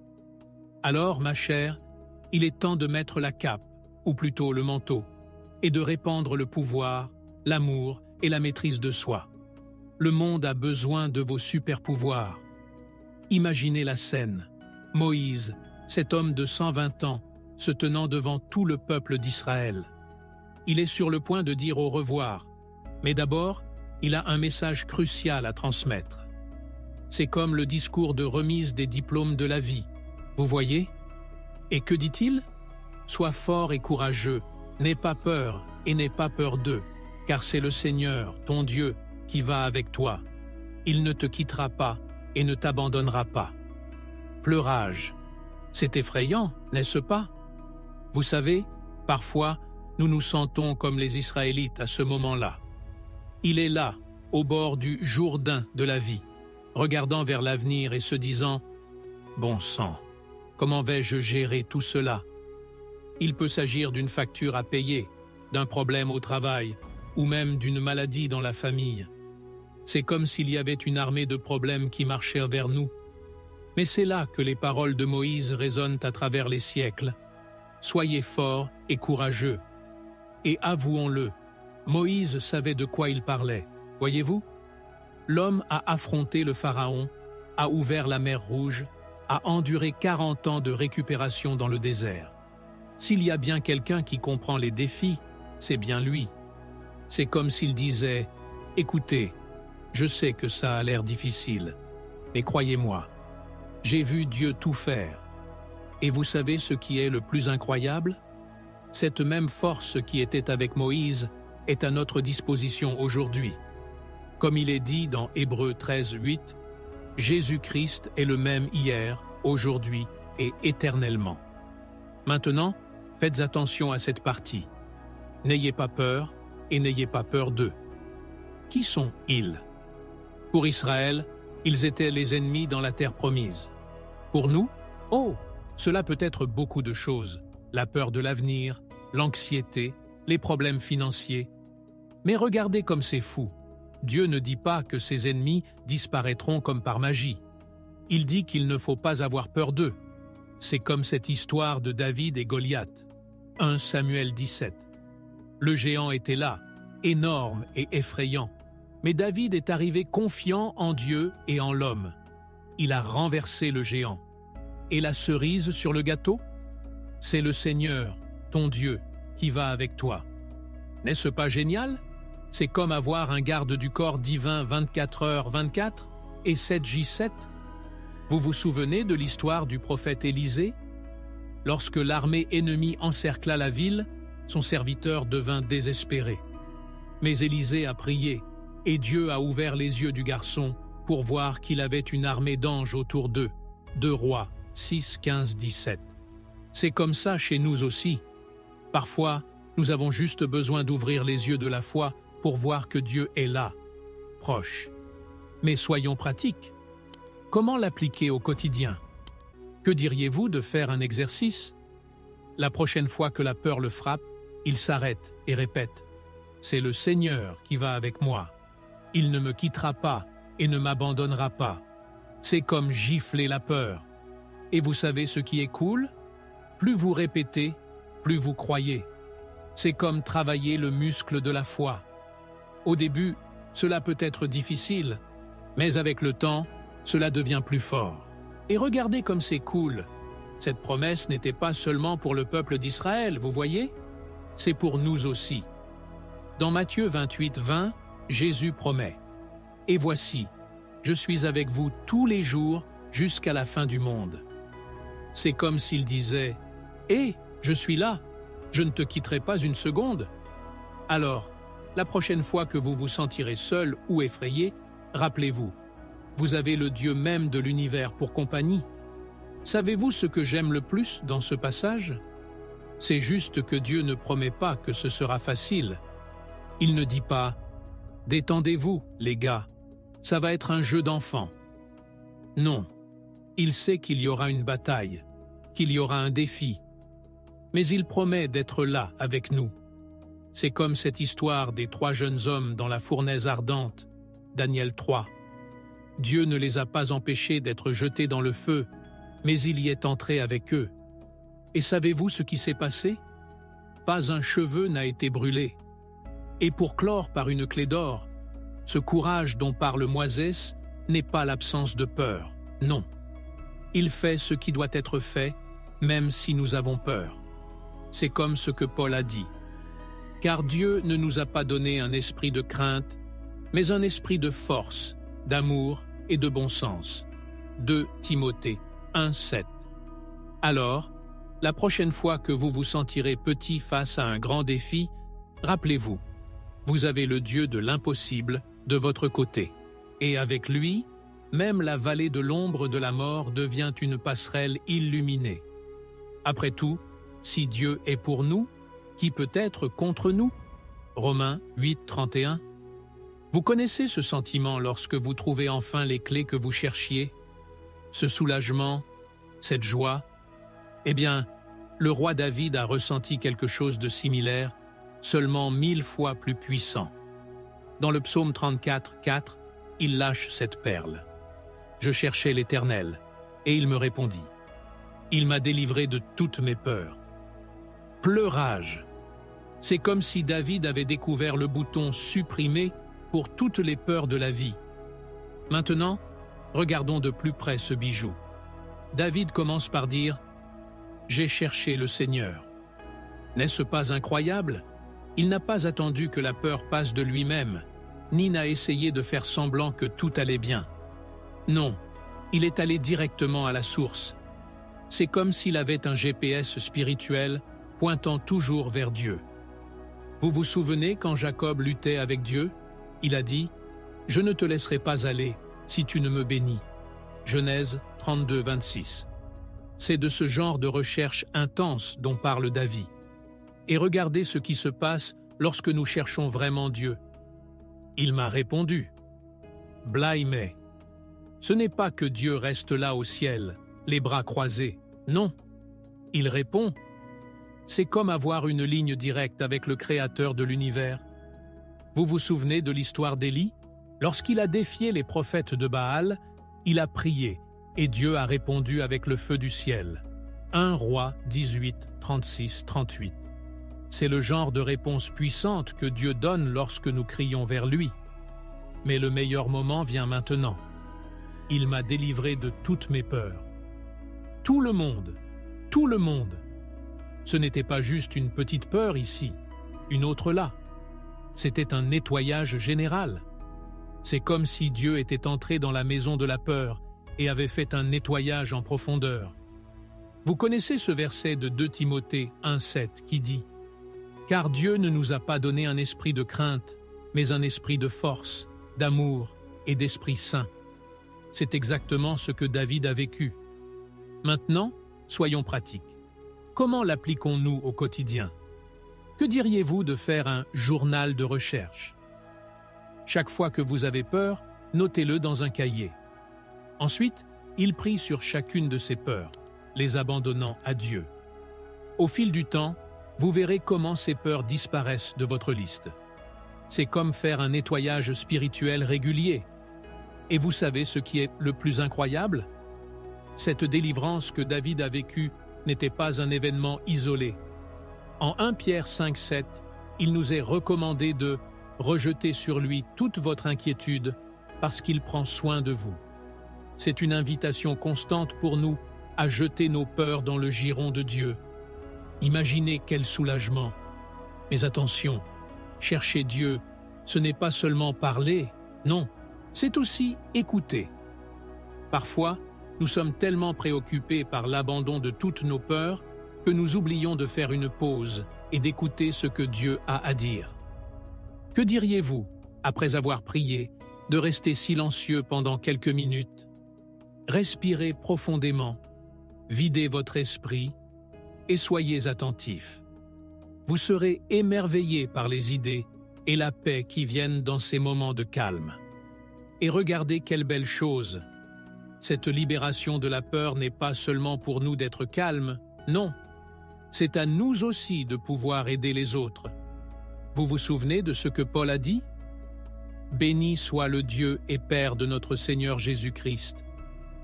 Alors, ma chère, il est temps de mettre la cape, ou plutôt le manteau, et de répandre le pouvoir, l'amour et la maîtrise de soi. Le monde a besoin de vos super-pouvoirs. Imaginez la scène. Moïse, cet homme de 120 ans, se tenant devant tout le peuple d'Israël. Il est sur le point de dire au revoir, mais d'abord, il a un message crucial à transmettre. C'est comme le discours de remise des diplômes de la vie. Vous voyez? Et que dit-il? Sois fort et courageux, n'aie pas peur et n'aie pas peur d'eux, car c'est le Seigneur, ton Dieu, qui va avec toi. Il ne te quittera pas et ne t'abandonnera pas. Pleurage. C'est effrayant, n'est-ce pas? Vous savez, parfois, nous nous sentons comme les Israélites à ce moment-là. Il est là, au bord du Jourdain de la vie, regardant vers l'avenir et se disant « Bon sang, comment vais-je gérer tout cela ?» Il peut s'agir d'une facture à payer, d'un problème au travail, ou même d'une maladie dans la famille. C'est comme s'il y avait une armée de problèmes qui marchaient vers nous. Mais c'est là que les paroles de Moïse résonnent à travers les siècles. Soyez forts et courageux. Et avouons-le, Moïse savait de quoi il parlait, voyez-vous? L'homme a affronté le Pharaon, a ouvert la mer Rouge, a enduré 40 ans de récupération dans le désert. S'il y a bien quelqu'un qui comprend les défis, c'est bien lui. C'est comme s'il disait « Écoutez, je sais que ça a l'air difficile, mais croyez-moi, j'ai vu Dieu tout faire. Et vous savez ce qui est le plus incroyable? Cette même force qui était avec Moïse est à notre disposition aujourd'hui. Comme il est dit dans Hébreux 13, 8, « Jésus-Christ est le même hier, aujourd'hui et éternellement. » Maintenant, faites attention à cette partie. N'ayez pas peur et n'ayez pas peur d'eux. Qui sont-ils? Pour Israël, ils étaient les ennemis dans la terre promise. Pour nous, oh, cela peut être beaucoup de choses. La peur de l'avenir, l'anxiété, les problèmes financiers. Mais regardez comme c'est fou. Dieu ne dit pas que ses ennemis disparaîtront comme par magie. Il dit qu'il ne faut pas avoir peur d'eux. C'est comme cette histoire de David et Goliath. 1 Samuel 17. Le géant était là, énorme et effrayant. Mais David est arrivé confiant en Dieu et en l'homme. Il a renversé le géant. Et la cerise sur le gâteau? C'est le Seigneur, ton Dieu, qui va avec toi. N'est-ce pas génial? C'est comme avoir un garde du corps divin 24h/24 et 7J7. Vous vous souvenez de l'histoire du prophète Élisée? Lorsque l'armée ennemie encercla la ville, son serviteur devint désespéré. Mais Élisée a prié, et Dieu a ouvert les yeux du garçon pour voir qu'il avait une armée d'anges autour d'eux. 2 Rois 6, 15, 17. C'est comme ça chez nous aussi. Parfois, nous avons juste besoin d'ouvrir les yeux de la foi pour voir que Dieu est là. proche. Mais soyons pratiques. Comment l'appliquer au quotidien? Que diriez-vous de faire un exercice? La prochaine fois que la peur le frappe, il s'arrête et répète « C'est le Seigneur qui va avec moi. Il ne me quittera pas et ne m'abandonnera pas. » C'est comme gifler la peur. Et vous savez ce qui est cool? Plus vous répétez, plus vous croyez. C'est comme travailler le muscle de la foi. Au début, cela peut être difficile, mais avec le temps, cela devient plus fort. Et regardez comme c'est cool. Cette promesse n'était pas seulement pour le peuple d'Israël, vous voyez? C'est pour nous aussi. Dans Matthieu 28, 20, Jésus promet « Et voici, je suis avec vous tous les jours jusqu'à la fin du monde. » C'est comme s'il disait « Hé, je suis là, je ne te quitterai pas une seconde. » Alors, la prochaine fois que vous vous sentirez seul ou effrayé, rappelez-vous, vous avez le Dieu même de l'univers pour compagnie. Savez-vous ce que j'aime le plus dans ce passage? C'est juste que Dieu ne promet pas que ce sera facile. Il ne dit pas « Détendez-vous, les gars, ça va être un jeu d'enfant. » Non, il sait qu'il y aura une bataille, qu'il y aura un défi. Mais il promet d'être là avec nous. C'est comme cette histoire des 3 jeunes hommes dans la fournaise ardente, Daniel 3. Dieu ne les a pas empêchés d'être jetés dans le feu, mais il y est entré avec eux. Et savez-vous ce qui s'est passé? Pas un cheveu n'a été brûlé. Et pour clore par une clé d'or, ce courage dont parle Moïse n'est pas l'absence de peur, non. Il fait ce qui doit être fait, même si nous avons peur. C'est comme ce que Paul a dit. Car Dieu ne nous a pas donné un esprit de crainte, mais un esprit de force, d'amour et de bon sens. 2 Timothée 1,7. Alors, la prochaine fois que vous vous sentirez petit face à un grand défi, rappelez-vous, vous avez le Dieu de l'impossible de votre côté. Et avec lui, même la vallée de l'ombre de la mort devient une passerelle illuminée. Après tout, si Dieu est pour nous, qui peut être contre nous? Romains 8, 31. Vous connaissez ce sentiment lorsque vous trouvez enfin les clés que vous cherchiez? Ce soulagement, cette joie? Eh bien, le roi David a ressenti quelque chose de similaire, seulement 1000 fois plus puissant. Dans le psaume 34, 4, il lâche cette perle. « Je cherchais l'Éternel, et il me répondit. Il m'a délivré de toutes mes peurs. » Pleurage. C'est comme si David avait découvert le bouton « Supprimer » pour toutes les peurs de la vie. Maintenant, regardons de plus près ce bijou. David commence par dire « J'ai cherché le Seigneur ». N'est-ce pas incroyable? Il n'a pas attendu que la peur passe de lui-même, ni n'a essayé de faire semblant que tout allait bien. Non, il est allé directement à la source. C'est comme s'il avait un GPS spirituel pointant toujours vers Dieu. Vous vous souvenez quand Jacob luttait avec Dieu? Il a dit « Je ne te laisserai pas aller si tu ne me bénis ». Genèse 32, 26. C'est de ce genre de recherche intense dont parle David. Et regardez ce qui se passe lorsque nous cherchons vraiment Dieu. Il m'a répondu. Blâmez. Ce n'est pas que Dieu reste là au ciel, les bras croisés. Non. Il répond. C'est comme avoir une ligne directe avec le Créateur de l'univers. Vous vous souvenez de l'histoire d'Élie? Lorsqu'il a défié les prophètes de Baal, il a prié et Dieu a répondu avec le feu du ciel. 1 Roi 18, 36, 38. C'est le genre de réponse puissante que Dieu donne lorsque nous crions vers lui. Mais le meilleur moment vient maintenant. Il m'a délivré de toutes mes peurs. Tout le monde. Ce n'était pas juste une petite peur ici, une autre là. C'était un nettoyage général. C'est comme si Dieu était entré dans la maison de la peur et avait fait un nettoyage en profondeur. Vous connaissez ce verset de 2 Timothée 1,7 qui dit « Car Dieu ne nous a pas donné un esprit de crainte, mais un esprit de force, d'amour et d'esprit saint. » C'est exactement ce que David a vécu. Maintenant, soyons pratiques. Comment l'appliquons-nous au quotidien? Que diriez-vous de faire un journal de recherche? Chaque fois que vous avez peur, notez-le dans un cahier. Ensuite, il prie sur chacune de ces peurs, les abandonnant à Dieu. Au fil du temps, vous verrez comment ces peurs disparaissent de votre liste. C'est comme faire un nettoyage spirituel régulier. Et vous savez ce qui est le plus incroyable? Cette délivrance que David a vécue n'était pas un événement isolé. En 1 Pierre 5,7, il nous est recommandé de « rejeter sur lui toute votre inquiétude, parce qu'il prend soin de vous ». C'est une invitation constante pour nous à jeter nos peurs dans le giron de Dieu. Imaginez quel soulagement. Mais attention, chercher Dieu, ce n'est pas seulement parler, non, c'est aussi écouter. Parfois, nous sommes tellement préoccupés par l'abandon de toutes nos peurs que nous oublions de faire une pause et d'écouter ce que Dieu a à dire. Que diriez-vous, après avoir prié, de rester silencieux pendant quelques minutes? Respirez profondément, videz votre esprit et soyez attentifs. Vous serez émerveillés par les idées et la paix qui viennent dans ces moments de calme. Et regardez quelle belle chose! Cette libération de la peur n'est pas seulement pour nous d'être calmes, non. C'est à nous aussi de pouvoir aider les autres. Vous vous souvenez de ce que Paul a dit? « Béni soit le Dieu et Père de notre Seigneur Jésus-Christ,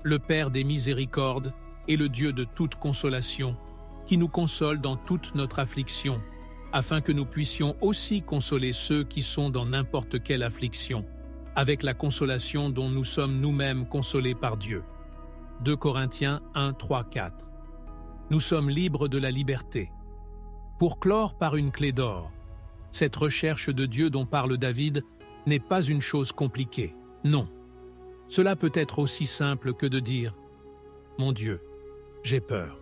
le Père des miséricordes et le Dieu de toute consolation, qui nous console dans toute notre affliction, afin que nous puissions aussi consoler ceux qui sont dans n'importe quelle affliction, avec la consolation dont nous sommes nous-mêmes consolés par Dieu. » 2 Corinthiens 1, 3, 4. Nous sommes libres de la liberté. Pour clore par une clé d'or, cette recherche de Dieu dont parle David n'est pas une chose compliquée, non. Cela peut être aussi simple que de dire « Mon Dieu, j'ai peur.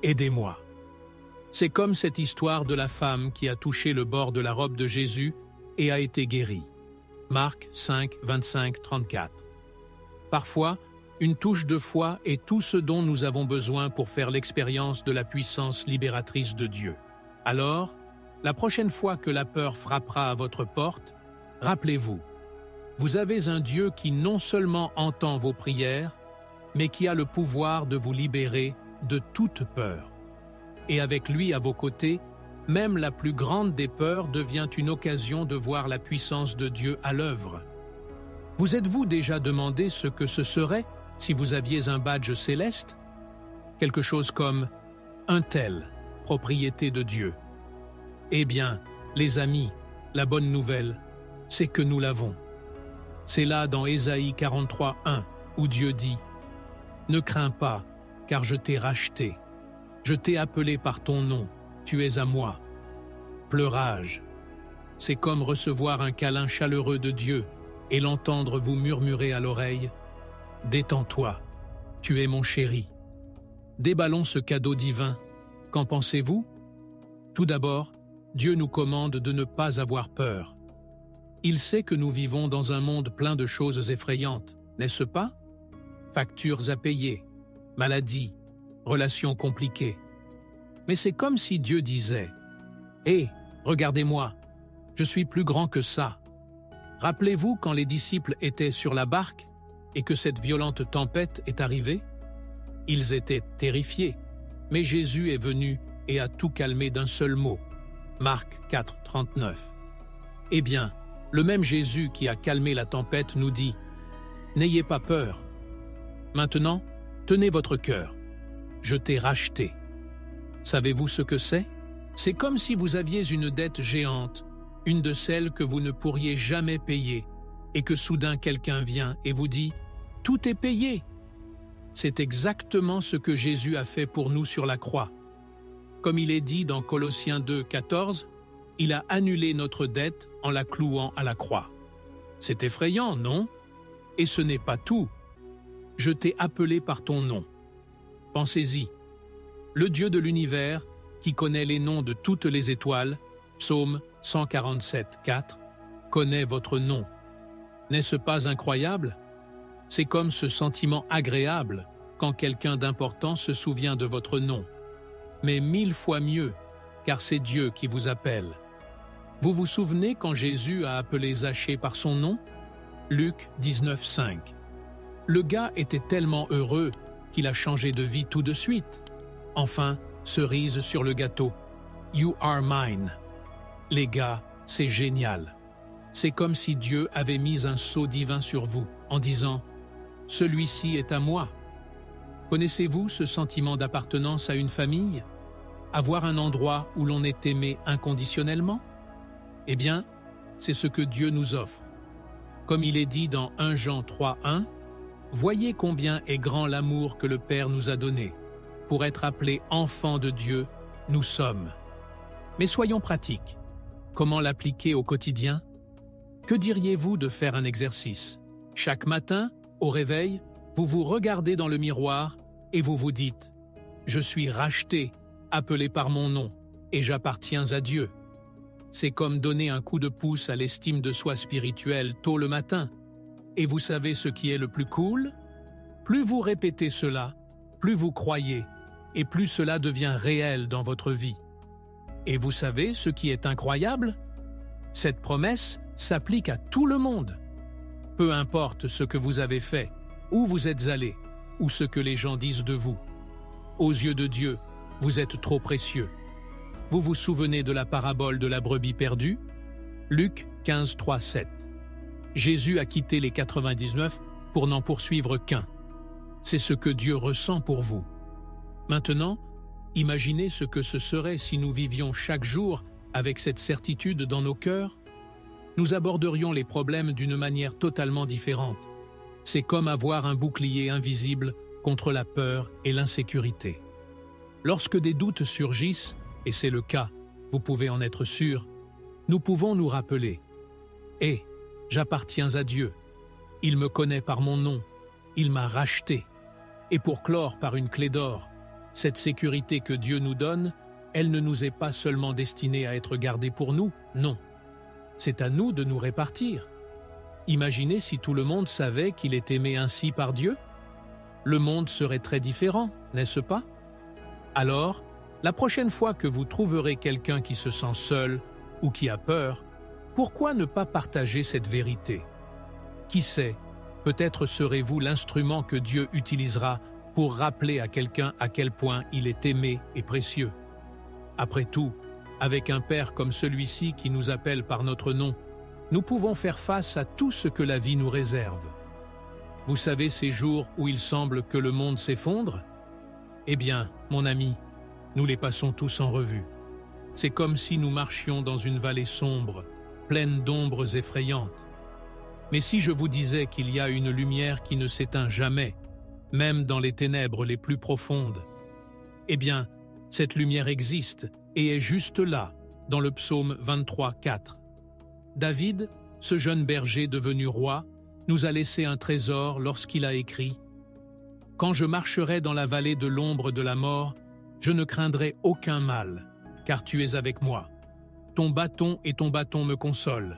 Aidez-moi. » C'est comme cette histoire de la femme qui a touché le bord de la robe de Jésus et a été guérie. Marc 5, 25, 34. Parfois, une touche de foi est tout ce dont nous avons besoin pour faire l'expérience de la puissance libératrice de Dieu. Alors, la prochaine fois que la peur frappera à votre porte, rappelez-vous, vous avez un Dieu qui non seulement entend vos prières, mais qui a le pouvoir de vous libérer de toute peur. Et avec lui à vos côtés, même la plus grande des peurs devient une occasion de voir la puissance de Dieu à l'œuvre. Vous êtes-vous déjà demandé ce que ce serait si vous aviez un badge céleste? Quelque chose comme « un tel, propriété de Dieu ». Eh bien, les amis, la bonne nouvelle, c'est que nous l'avons. C'est là dans Ésaïe 43, 1, où Dieu dit « Ne crains pas, car je t'ai racheté. Je t'ai appelé par ton nom, tu es à moi. » Pleurage. C'est comme recevoir un câlin chaleureux de Dieu et l'entendre vous murmurer à l'oreille « Détends-toi, tu es mon chéri. » Déballons ce cadeau divin. Qu'en pensez-vous? Tout d'abord, Dieu nous commande de ne pas avoir peur. Il sait que nous vivons dans un monde plein de choses effrayantes, n'est-ce pas? Factures à payer, maladies, relations compliquées. Mais c'est comme si Dieu disait « Hé, regardez-moi, je suis plus grand que ça. » Rappelez-vous quand les disciples étaient sur la barque et que cette violente tempête est arrivée? Ils étaient terrifiés, mais Jésus est venu et a tout calmé d'un seul mot. Marc 4, 39. Eh bien, le même Jésus qui a calmé la tempête nous dit « N'ayez pas peur. Maintenant, tenez votre cœur. Je t'ai racheté. » Savez-vous ce que c'est? C'est comme si vous aviez une dette géante, une de celles que vous ne pourriez jamais payer, et que soudain quelqu'un vient et vous dit « Tout est payé !» C'est exactement ce que Jésus a fait pour nous sur la croix. Comme il est dit dans Colossiens 2, 14, il a annulé notre dette en la clouant à la croix. C'est effrayant, non? Et ce n'est pas tout. Je t'ai appelé par ton nom. Pensez-y. Le Dieu de l'univers, qui connaît les noms de toutes les étoiles, Psaume 147, 4, connaît votre nom. N'est-ce pas incroyable? C'est comme ce sentiment agréable quand quelqu'un d'important se souvient de votre nom. Mais 1000 fois mieux, car c'est Dieu qui vous appelle. Vous vous souvenez quand Jésus a appelé Zachée par son nom? Luc 19, 5. Le gars était tellement heureux qu'il a changé de vie tout de suite. Enfin, cerise sur le gâteau. You are mine. Les gars, c'est génial. C'est comme si Dieu avait mis un sceau divin sur vous en disant « Celui-ci est à moi ». Connaissez-vous ce sentiment d'appartenance à une famille? Avoir un endroit où l'on est aimé inconditionnellement? Eh bien, c'est ce que Dieu nous offre. Comme il est dit dans 1 Jean 3:1, « Voyez combien est grand l'amour que le Père nous a donné. Pour être appelés enfants de Dieu, nous sommes. » Mais soyons pratiques. Comment l'appliquer au quotidien? Que diriez-vous de faire un exercice? Chaque matin, au réveil, vous vous regardez dans le miroir et vous vous dites « Je suis racheté, appelé par mon nom, et j'appartiens à Dieu. » C'est comme donner un coup de pouce à l'estime de soi spirituelle tôt le matin. Et vous savez ce qui est le plus cool? Plus vous répétez cela, plus vous croyez, et plus cela devient réel dans votre vie. Et vous savez ce qui est incroyable? Cette promesse s'applique à tout le monde. Peu importe ce que vous avez fait, où vous êtes allé, ou ce que les gens disent de vous. Aux yeux de Dieu, vous êtes trop précieux. Vous vous souvenez de la parabole de la brebis perdue? Luc 15, 3, 7. Jésus a quitté les 99 pour n'en poursuivre qu'un. C'est ce que Dieu ressent pour vous. Maintenant, imaginez ce que ce serait si nous vivions chaque jour avec cette certitude dans nos cœurs. Nous aborderions les problèmes d'une manière totalement différente. C'est comme avoir un bouclier invisible contre la peur et l'insécurité. Lorsque des doutes surgissent, et c'est le cas, vous pouvez en être sûr, nous pouvons nous rappeler « Eh, j'appartiens à Dieu. Il me connaît par mon nom. Il m'a racheté. » Et pour clore par une clé d'or, cette sécurité que Dieu nous donne, elle ne nous est pas seulement destinée à être gardée pour nous, non. C'est à nous de nous répartir. Imaginez si tout le monde savait qu'il est aimé ainsi par Dieu. Le monde serait très différent, n'est-ce pas? Alors, la prochaine fois que vous trouverez quelqu'un qui se sent seul ou qui a peur, pourquoi ne pas partager cette vérité? Qui sait, peut-être serez-vous l'instrument que Dieu utilisera pour rappeler à quelqu'un à quel point il est aimé et précieux. Après tout, avec un Père comme celui-ci qui nous appelle par notre nom, nous pouvons faire face à tout ce que la vie nous réserve. Vous savez ces jours où il semble que le monde s'effondre? Eh bien, mon ami, nous les passons tous en revue. C'est comme si nous marchions dans une vallée sombre, pleine d'ombres effrayantes. Mais si je vous disais qu'il y a une lumière qui ne s'éteint jamais, même dans les ténèbres les plus profondes, eh bien, cette lumière existe et est juste là, dans le psaume 23, 4. David, ce jeune berger devenu roi, nous a laissé un trésor lorsqu'il a écrit « Quand je marcherai dans la vallée de l'ombre de la mort, je ne craindrai aucun mal, car tu es avec moi. Ton bâton et ton bâton me consolent. »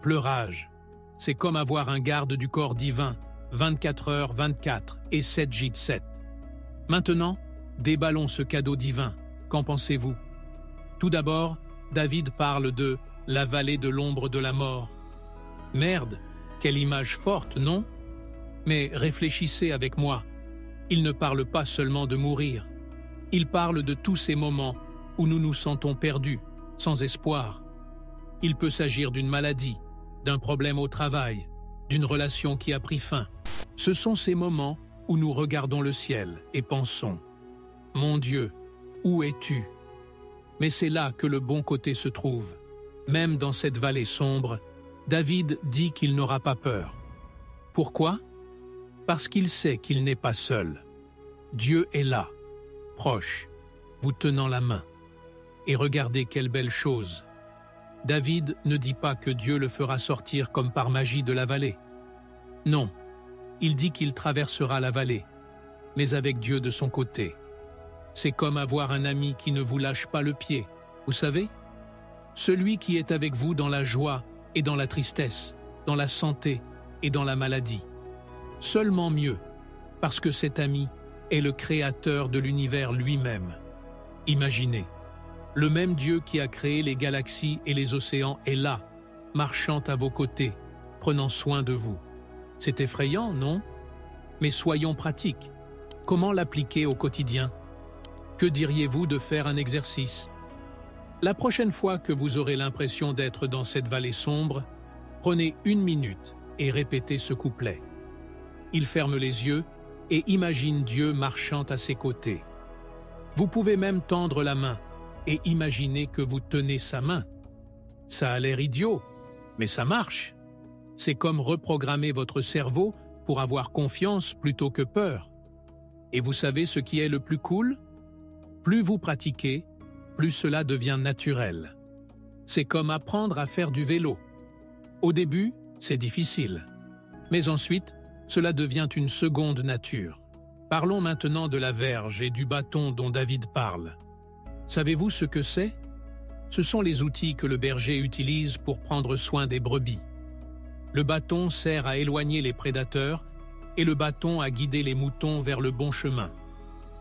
Pleurage, c'est comme avoir un garde du corps divin, 24h/24 et 7J7. Maintenant, déballons ce cadeau divin. Qu'en pensez-vous? Tout d'abord, David parle de « la vallée de l'ombre de la mort ». Merde, quelle image forte, non? Mais réfléchissez avec moi. Il ne parle pas seulement de mourir. Il parle de tous ces moments où nous nous sentons perdus, sans espoir. Il peut s'agir d'une maladie, d'un problème au travail, d'une relation qui a pris fin. Ce sont ces moments où nous regardons le ciel et pensons « Mon Dieu, où es-tu » Mais c'est là que le bon côté se trouve. Même dans cette vallée sombre, David dit qu'il n'aura pas peur. Pourquoi? Parce qu'il sait qu'il n'est pas seul. Dieu est là, proche, vous tenant la main. Et regardez quelle belle chose. David ne dit pas que Dieu le fera sortir comme par magie de la vallée. Non, il dit qu'il traversera la vallée, mais avec Dieu de son côté. C'est comme avoir un ami qui ne vous lâche pas le pied, vous savez? Celui qui est avec vous dans la joie et dans la tristesse, dans la santé et dans la maladie. Seulement mieux, parce que cet ami est le créateur de l'univers lui-même. Imaginez, Le même Dieu qui a créé les galaxies et les océans est là, marchant à vos côtés, prenant soin de vous. C'est effrayant, non? Mais soyons pratiques. Comment l'appliquer au quotidien? Que diriez-vous de faire un exercice? La prochaine fois que vous aurez l'impression d'être dans cette vallée sombre, prenez 1 minute et répétez ce couplet. Il ferme les yeux et imagine Dieu marchant à ses côtés. Vous pouvez même tendre la main et imaginer que vous tenez sa main. Ça a l'air idiot, mais ça marche. C'est comme reprogrammer votre cerveau pour avoir confiance plutôt que peur. Et vous savez ce qui est le plus cool? Plus vous pratiquez, plus cela devient naturel. C'est comme apprendre à faire du vélo. Au début, c'est difficile. Mais ensuite, cela devient une seconde nature. Parlons maintenant de la verge et du bâton dont David parle. Savez-vous ce que c'est? Ce sont les outils que le berger utilise pour prendre soin des brebis. Le bâton sert à éloigner les prédateurs et le bâton à guider les moutons vers le bon chemin.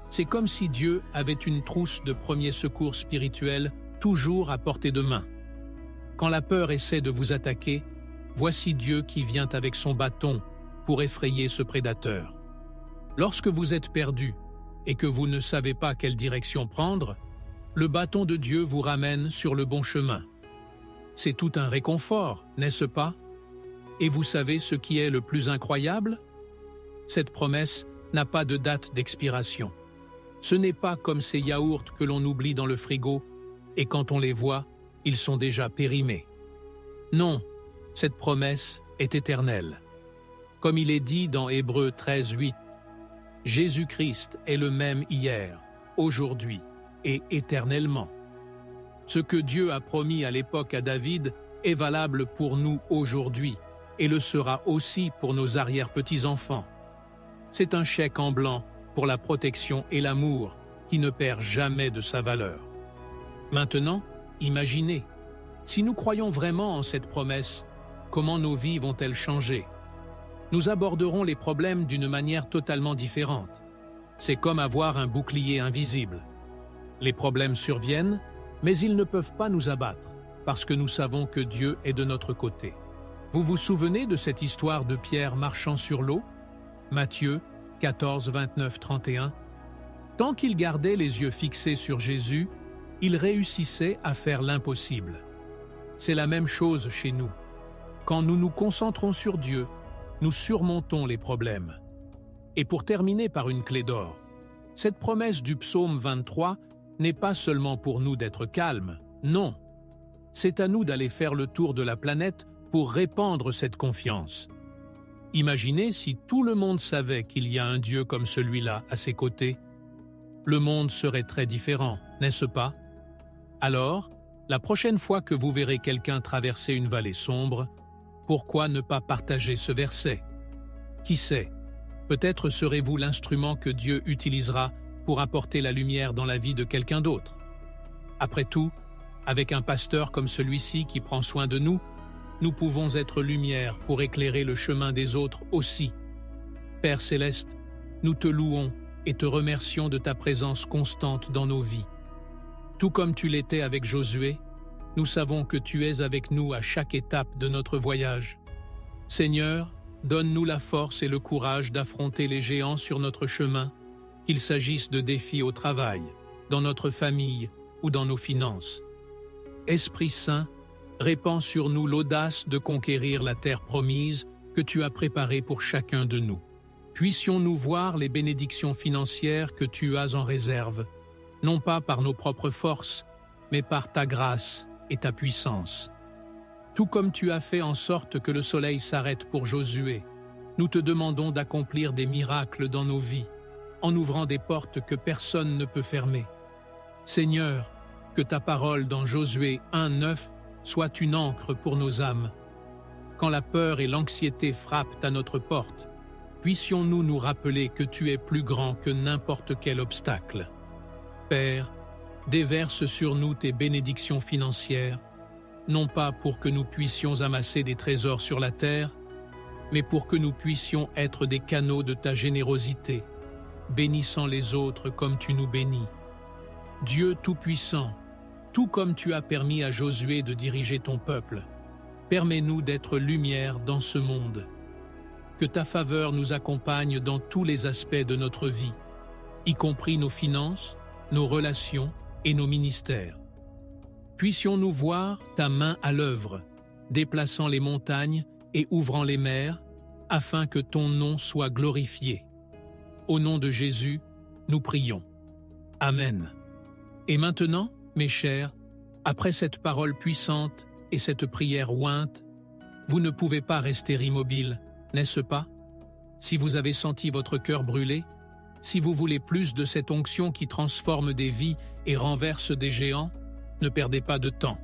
C'est comme si Dieu avait une trousse de premiers secours spirituels toujours à portée de main. Quand la peur essaie de vous attaquer, voici Dieu qui vient avec son bâton pour effrayer ce prédateur. Lorsque vous êtes perdu et que vous ne savez pas quelle direction prendre, le bâton de Dieu vous ramène sur le bon chemin. C'est tout un réconfort, n'est-ce pas? Et vous savez ce qui est le plus incroyable? Cette promesse n'a pas de date d'expiration. Ce n'est pas comme ces yaourts que l'on oublie dans le frigo et quand on les voit, ils sont déjà périmés. Non, cette promesse est éternelle. Comme il est dit dans Hébreux 13:8, Jésus-Christ est le même hier, aujourd'hui et éternellement. Ce que Dieu a promis à l'époque à David est valable pour nous aujourd'hui et le sera aussi pour nos arrière-petits-enfants. C'est un chèque en blanc pour la protection et l'amour qui ne perd jamais de sa valeur. Maintenant, imaginez, si nous croyons vraiment en cette promesse, comment nos vies vont-elles changer? Nous aborderons les problèmes d'une manière totalement différente. C'est comme avoir un bouclier invisible. Les problèmes surviennent, mais ils ne peuvent pas nous abattre, parce que nous savons que Dieu est de notre côté. Vous vous souvenez de cette histoire de Pierre marchant sur l'eau? Matthieu 14, 29, 31. Tant qu'il gardait les yeux fixés sur Jésus, il réussissait à faire l'impossible. C'est la même chose chez nous. Quand nous nous concentrons sur Dieu, nous surmontons les problèmes. Et pour terminer par une clé d'or, cette promesse du psaume 23 n'est pas seulement pour nous d'être calmes, non. C'est à nous d'aller faire le tour de la planète pour répandre cette confiance. Imaginez si tout le monde savait qu'il y a un Dieu comme celui-là à ses côtés. Le monde serait très différent, n'est-ce pas? Alors, la prochaine fois que vous verrez quelqu'un traverser une vallée sombre, pourquoi ne pas partager ce verset? Qui sait, peut-être serez-vous l'instrument que Dieu utilisera pour apporter la lumière dans la vie de quelqu'un d'autre. Après tout, avec un pasteur comme celui-ci qui prend soin de nous, nous pouvons être lumière pour éclairer le chemin des autres aussi. Père Céleste, nous te louons et te remercions de ta présence constante dans nos vies. Tout comme tu l'étais avec Josué, nous savons que tu es avec nous à chaque étape de notre voyage. Seigneur, donne-nous la force et le courage d'affronter les géants sur notre chemin, qu'il s'agisse de défis au travail, dans notre famille ou dans nos finances. Esprit Saint, répands sur nous l'audace de conquérir la terre promise que tu as préparée pour chacun de nous. Puissions-nous voir les bénédictions financières que tu as en réserve, non pas par nos propres forces, mais par ta grâce et ta puissance. Tout comme tu as fait en sorte que le soleil s'arrête pour Josué, nous te demandons d'accomplir des miracles dans nos vies, en ouvrant des portes que personne ne peut fermer. Seigneur, que ta parole dans Josué 1:9 soit une ancre pour nos âmes. Quand la peur et l'anxiété frappent à notre porte, puissions-nous nous rappeler que tu es plus grand que n'importe quel obstacle. Père, déverse sur nous tes bénédictions financières, non pas pour que nous puissions amasser des trésors sur la terre, mais pour que nous puissions être des canaux de ta générosité, bénissant les autres comme tu nous bénis. Dieu Tout-Puissant, Tout comme tu as permis à Josué de diriger ton peuple, permets-nous d'être lumière dans ce monde. Que ta faveur nous accompagne dans tous les aspects de notre vie, y compris nos finances, nos relations et nos ministères. Puissions-nous voir ta main à l'œuvre, déplaçant les montagnes et ouvrant les mers, afin que ton nom soit glorifié. Au nom de Jésus, nous prions. Amen. Et maintenant, mes chers, après cette parole puissante et cette prière ointe, vous ne pouvez pas rester immobile, n'est-ce pas? Si vous avez senti votre cœur brûler, si vous voulez plus de cette onction qui transforme des vies et renverse des géants, ne perdez pas de temps.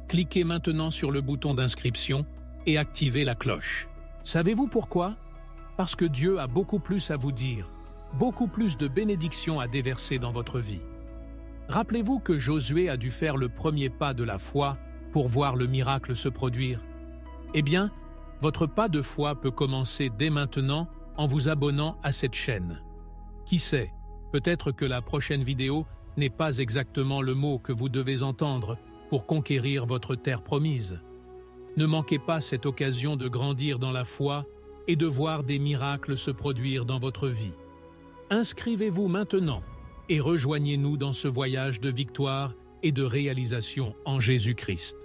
Cliquez maintenant sur le bouton d'inscription et activez la cloche. Savez-vous pourquoi? Parce que Dieu a beaucoup plus à vous dire, beaucoup plus de bénédictions à déverser dans votre vie. Rappelez-vous que Josué a dû faire le premier pas de la foi pour voir le miracle se produire. Eh bien, votre pas de foi peut commencer dès maintenant en vous abonnant à cette chaîne. Qui sait, peut-être que la prochaine vidéo n'est pas exactement le mot que vous devez entendre pour conquérir votre terre promise. Ne manquez pas cette occasion de grandir dans la foi et de voir des miracles se produire dans votre vie. Inscrivez-vous maintenant et rejoignez-nous dans ce voyage de victoire et de réalisation en Jésus-Christ.